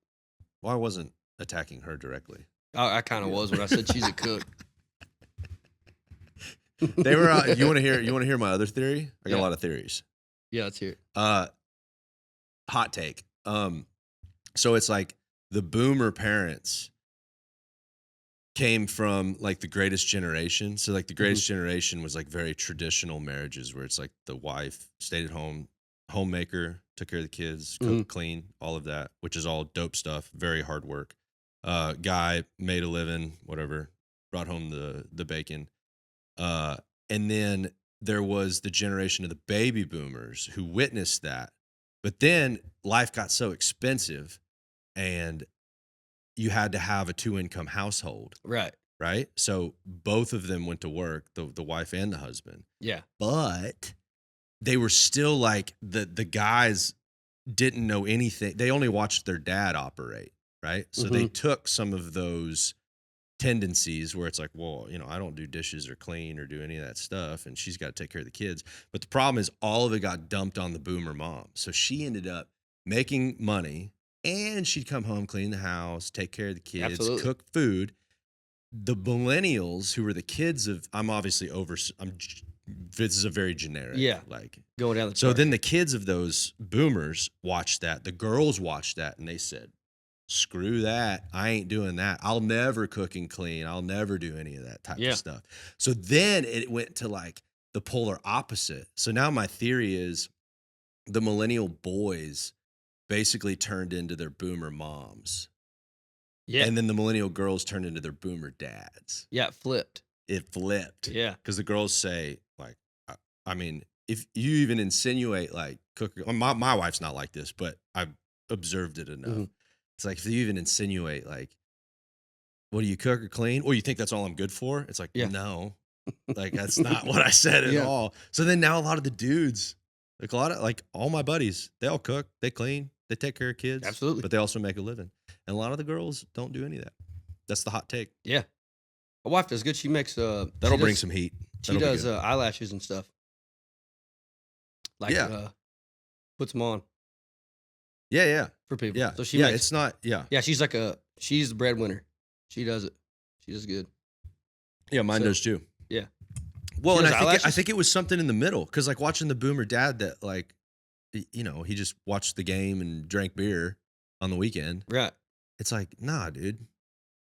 Well, I wasn't attacking her directly. I kind of was when I said she's a cook. They were. You want to hear? You want to hear my other theory? I got a Yeah. lot of theories. Yeah, let's hear it. Hot take. So it's like the boomer parents came from like the greatest generation. So like the greatest generation was like very traditional marriages where it's like the wife stayed at home, homemaker, took care of the kids, cooked, clean, all of that, which is all dope stuff, very hard work. Guy made a living, whatever, brought home the bacon. And then there was the generation of the baby boomers who witnessed that. But then life got so expensive and you had to have a 2-income household, Right. right? So both of them went to work, the wife and the husband. Yeah. But they were still like the guys didn't know anything. They only watched their dad operate, right? So they took some of those tendencies where it's like, well, you know, I don't do dishes or clean or do any of that stuff, and she's got to take care of the kids. But the problem is all of it got dumped on the boomer mom. So she ended up making money, and she'd come home, clean the house, take care of the kids, Absolutely. cook food. The millennials who were the kids of, this is a very generic, Yeah. like, Going down the so chart. then the kids of those boomers watched that. The girls watched that, and they said, screw that. I ain't doing that. I'll never cook and clean. I'll never do any of that type Yeah. of stuff. So then it went to like the polar opposite. So now my theory is the millennial boys basically turned into their boomer moms. Yeah. And then the millennial girls turned into their boomer dads. Yeah, it flipped. It flipped. Yeah. Because the girls say, like, I mean, if you even insinuate like cooking, my wife's not like this, but I've observed it enough. It's like if you even insinuate like, what do you cook or clean? Or you think that's all I'm good for? It's like, Yeah. no, like that's not what I said at Yeah. all. So then now a lot of the dudes, like all my buddies, they all cook, they clean, they take care of kids. Absolutely. But they also make a living. And a lot of the girls don't do any of that. That's the hot take. Yeah. My wife does good. She makes That'll bring some heat. She That'll be does good. eyelashes and stuff. Like Yeah. puts them on Yeah. for people. Yeah. So she yeah, makes, it's not, yeah. yeah, she's the breadwinner. She does it. She does good. Yeah, mine So, does too. Yeah. Well, She and does I eyelashes? think it was something in the middle because like watching the boomer dad that like, you know, he just watched the game and drank beer on the weekend. Right. It's like, nah, dude,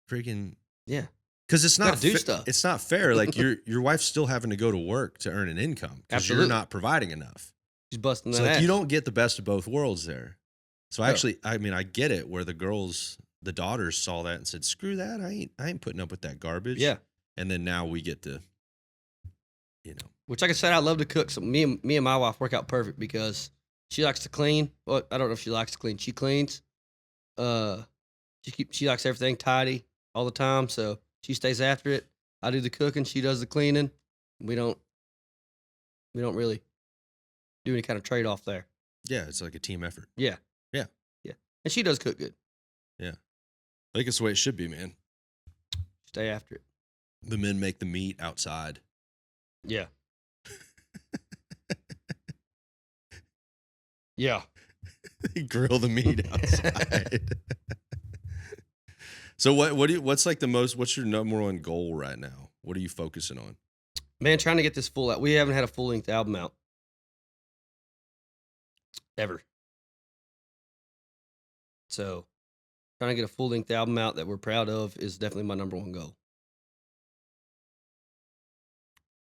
freaking, Yeah. because it's Gotta not do stuff. It's not fair. Like your wife's still having to go to work to earn an income because you're Absolutely. not providing enough. She's busting that So like ass. you don't get the best of both worlds there. So No. actually, I mean, I get it where the daughters saw that and said, screw that, I ain't putting up with that garbage. Yeah. And then now we get to, you know. Which, like I said, I love to cook. So me and my wife work out perfect because she likes to clean. Well, I don't know if she likes to clean. She cleans. She likes everything tidy all the time. So she stays after it. I do the cooking. She does the cleaning. We don't really do any kind of trade off there. Yeah, it's like a team effort. Yeah. Yeah. Yeah. And she does cook good. Yeah. I think it's the way it should be, man. Stay after it. The men make the meat outside. Yeah. Yeah. They grill the meat outside. So what's your number one goal right now? What are you focusing on? Man, trying to get this full out. We haven't had a full length album out. Ever. So trying to get a full length album out that we're proud of is definitely my number one goal.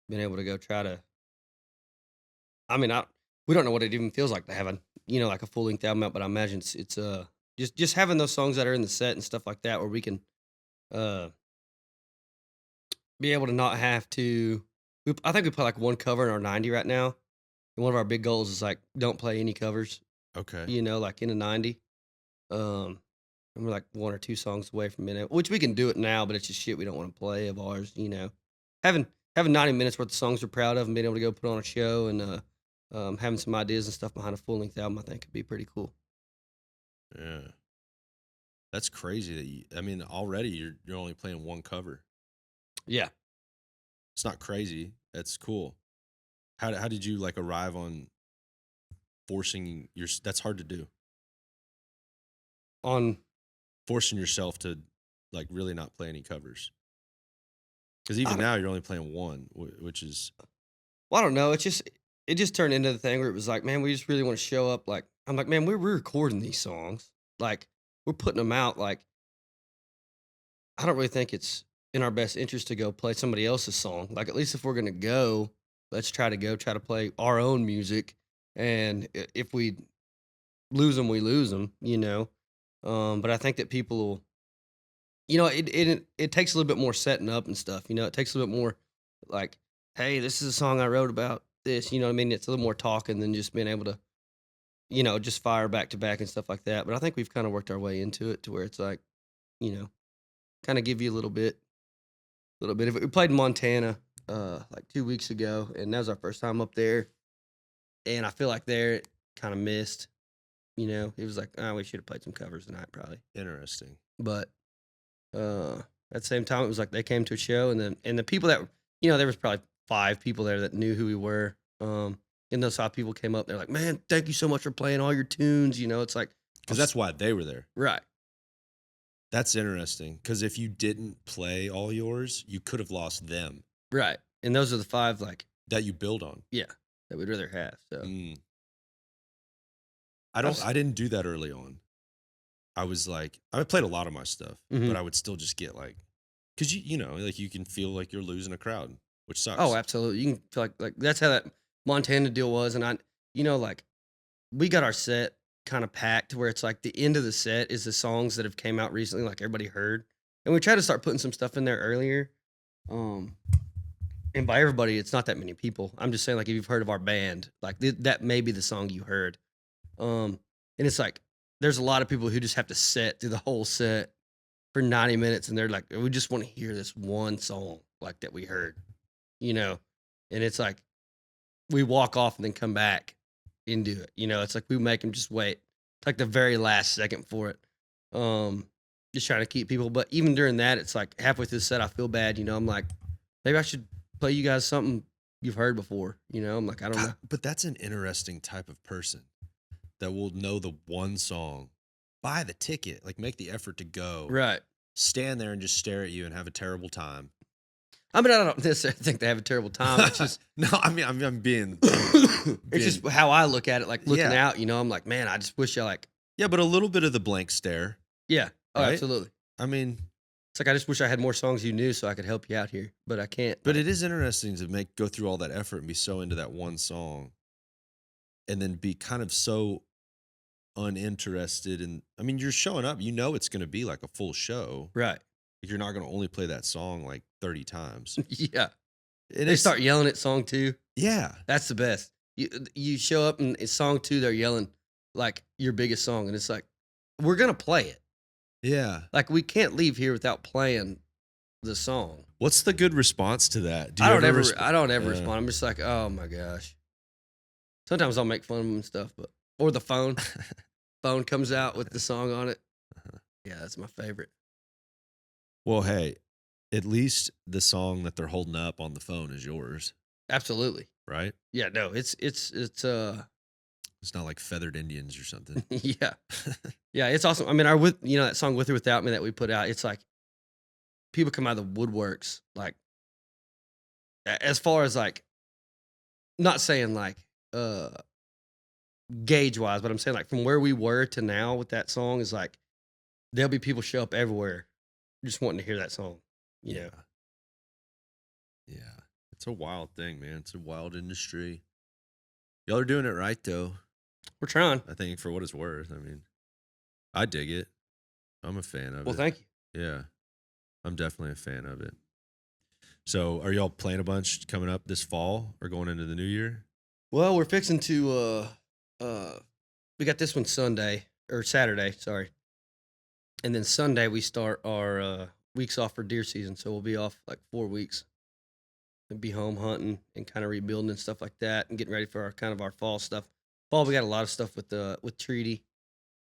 Being able to go try to, I mean, we don't know what it even feels like to have like a full length album out, but I imagine it's just having those songs that are in the set and stuff like that where we can uh be able to not have to. I think we play like one cover in our 90 right now, and one of our big goals is like don't play any covers. Okay. Like in a 90. And we're like one or two songs away from it, which we can do it now, but it's just shit we don't want to play of ours. Having 90 minutes worth of songs we're proud of and being able to go put on a show and having some ideas and stuff behind a full length album, I think could be pretty cool. Yeah. That's crazy that already you're only playing one cover. Yeah. It's not crazy. That's cool. How did you like arrive on forcing that's hard to do. On Forcing yourself to like really not play any covers. Because even now you're only playing one, which is. Well, I don't know. It just turned into the thing where it was like, man, we just really want to show up. Like, I'm like, man, we're recording these songs. Like, we're putting them out. Like, I don't really think it's in our best interest to go play somebody else's song. Like, at least if we're gonna go, let's try to play our own music. And if we lose them, we lose them. But I think that people will. It takes a little bit more setting up and stuff. It takes a little bit more like, hey, this is a song I wrote about this. You know what I mean? It's a little more talking than just being able to, just fire back to back and stuff like that. But I think we've kind of worked our way into it to where it's like, kind of give you a little bit of it. We played in Montana like 2 weeks ago, and that was our first time up there. And I feel like there it kind of missed. It was like, we should have played some covers tonight, probably. Interesting. But at the same time, it was like they came to a show, and the people that there was probably 5 people there that knew who we were. And those 5 people came up. They're like, "Man, thank you so much for playing all your tunes." It's like because that's why they were there, right? That's interesting. Because if you didn't play all yours, you could have lost them, right? And those are the 5 like that you build on. Yeah, that we'd rather have. So I didn't do that early on. I was like, I played a lot of my stuff, but I would still just get like, because like you can feel like you're losing a crowd, which sucks. Oh, absolutely. You can feel like that's how that Montana deal was, and like we got our set kind of packed where it's like the end of the set is the songs that have came out recently, like everybody heard, and we try to start putting some stuff in there earlier. And by everybody, it's not that many people. I'm just saying, like if you've heard of our band, like that may be the song you heard. And it's like there's a lot of people who just have to sit through the whole set for 90 minutes, and they're like, we just want to hear this one song like that we heard, and it's like we walk off and then come back and do it. It's like we make them just wait. It's like the very last second for it. Just trying to keep people. But even during that, it's like halfway through the set, I feel bad. I'm like, maybe I should play you guys something you've heard before. I'm like, I don't know. But that's an interesting type of person that will know the one song, buy the ticket, like make the effort to go. Right. Stand there and just stare at you and have a terrible time. I mean, I don't necessarily think they have a terrible time. It's just no. I'm being. It's just how I look at it. Like looking out, I'm like, man, I just wish I like. Yeah, but a little bit of the blank stare. Yeah. Oh, right? absolutely. I mean, it's like I just wish I had more songs you knew so I could help you out here, but I can't. But it is interesting to go through all that effort and be so into that one song, and then be kind of so uninterested in. I mean, you're showing up. It's going to be like a full show, right? You're not going to only play that song like 30 times. Yeah. And they start yelling at song 2. Yeah. That's the best. You show up and it's song 2, they're yelling like your biggest song. And it's like, we're going to play it. Yeah. Like we can't leave here without playing the song. What's the good response to that? I don't ever respond. I'm just like, oh my gosh. Sometimes I'll make fun of them and stuff, or the phone comes out with the song on it. Yeah, that's my favorite. Well, hey, at least the song that they're holding up on the phone is yours. Absolutely. Right? Yeah, no, it's not like Feathered Indians or something. Yeah. Yeah, it's awesome. I mean, that song With or Without Me that we put out, it's like people come out of the woodworks, like as far as like not saying like gauge wise, but I'm saying like from where we were to now with that song is like there'll be people show up everywhere just wanting to hear that song, you know. Yeah. It's a wild thing, man. It's a wild industry. Y'all are doing it right though. We're trying. I think for what it's worth. I mean, I dig it. I'm a fan of Well, it. thank you. Yeah, I'm definitely a fan of it. So, are y'all playing a bunch coming up this fall or going into the new year? Well, we're fixing to we got this one Sunday or Saturday, sorry. And then Sunday we start our weeks off for deer season, so we'll be off like 4 weeks. And be home hunting and kind of rebuilding and stuff like that and getting ready for our kind of our fall stuff. Fall we got a lot of stuff with Treaty.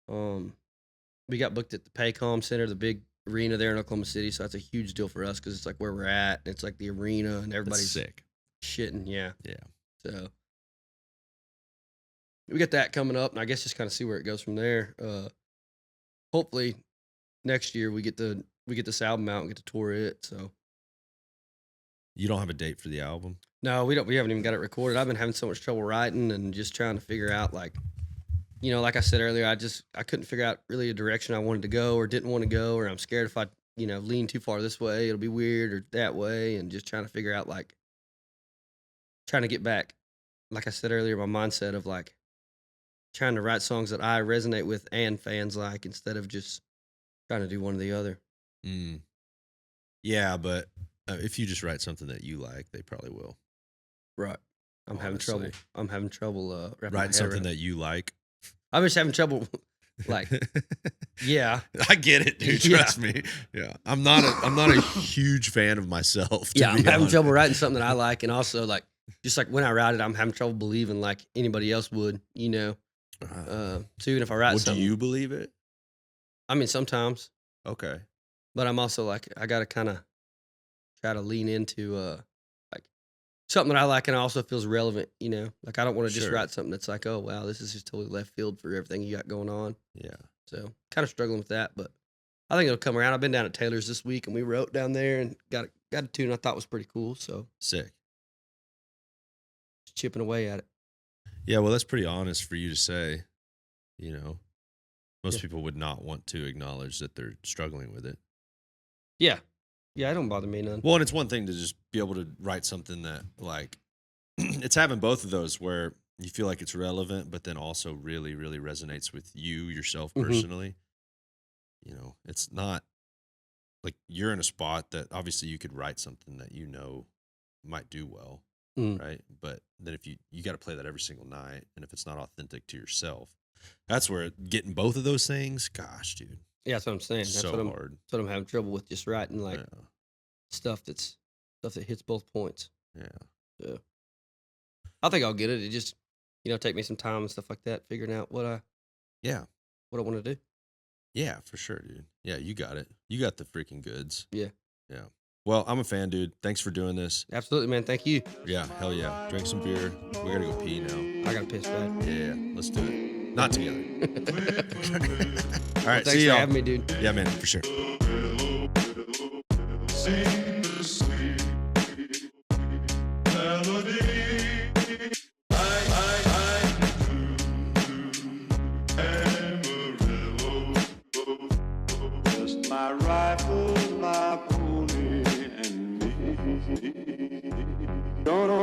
We got booked at the Paycom Center, the big arena there in Oklahoma City, so that's a huge deal for us because it's like where we're at. And it's like the arena and everybody's That's sick. shitting, yeah. Yeah. So we got that coming up, and I guess just kind of see where it goes from there. Hopefully next year we get this album out and get to tour it. So You don't have a date for the album? no, we don't. We haven't even got it recorded. I've been having so much trouble writing and just trying to figure out, like, like I said earlier, I couldn't figure out really a direction I wanted to go or didn't want to go, or I'm scared if I lean too far this way, it'll be weird, or that way, and just trying to figure out, like, trying to get back, like I said earlier, my mindset of like trying to write songs that I resonate with and fans like, instead of just trying to do one or the other. Mm. Yeah, but if you just write something that you like, they probably will. Right. I'm having Honestly. trouble. I'm having trouble wrapping my Write head something around. that you like. I'm just having trouble. Like, yeah, I get it, dude. Yeah. Trust me. Yeah, I'm not a huge fan of myself. to yeah, I'm be having honest. trouble writing something that I like, and also like just like when I write it, I'm having trouble believing like anybody else would, So even if I write Well, do something, you believe it? I mean sometimes, Okay. but I'm also like I gotta kind of try to lean into like something that I like and also feels relevant. Like I don't want to just Sure. write something that's like, oh wow, this is just totally left field for everything you got going on. Yeah. So kind of struggling with that, but I think it'll come around. I've been down at Taylor's this week, and we wrote down there and got a tune I thought was pretty cool. So Sick. just chipping away at it. Yeah, well, that's pretty honest for you to say. Most Yeah. people would not want to acknowledge that they're struggling with it. Yeah, it don't bother me none. Well, and it's one thing to just be able to write something that, like, it's having both of those where you feel like it's relevant, but then also really, really resonates with you, yourself Mhm. personally. It's not like you're in a spot that obviously you could write something that might do well, Mm. right? But then if you got to play that every single night, and if it's not authentic to yourself, that's where getting both of those things, gosh, dude, Yeah, that's what I'm saying. That's so what I'm. hard. That's what I'm having trouble with. Just writing like Yeah, stuff that hits both points. yeah. So I think I'll get it. It just take me some time and stuff like that, figuring out what I Yeah. want to do. Yeah, for sure, dude. Yeah, you got it. You got the freaking goods. Yeah. Yeah. Well, I'm a fan, dude. Thanks for doing this. Absolutely, man. Thank you. Yeah, hell yeah. Drink some beer. We gotta go pee now. I got to piss bad. Yeah, let's do it. Not together. All right, Thanks see for y'all. having me, dude. Yeah, man, for sure. Sing the sweet melody. Just my rifle, my pony, and me. Don't know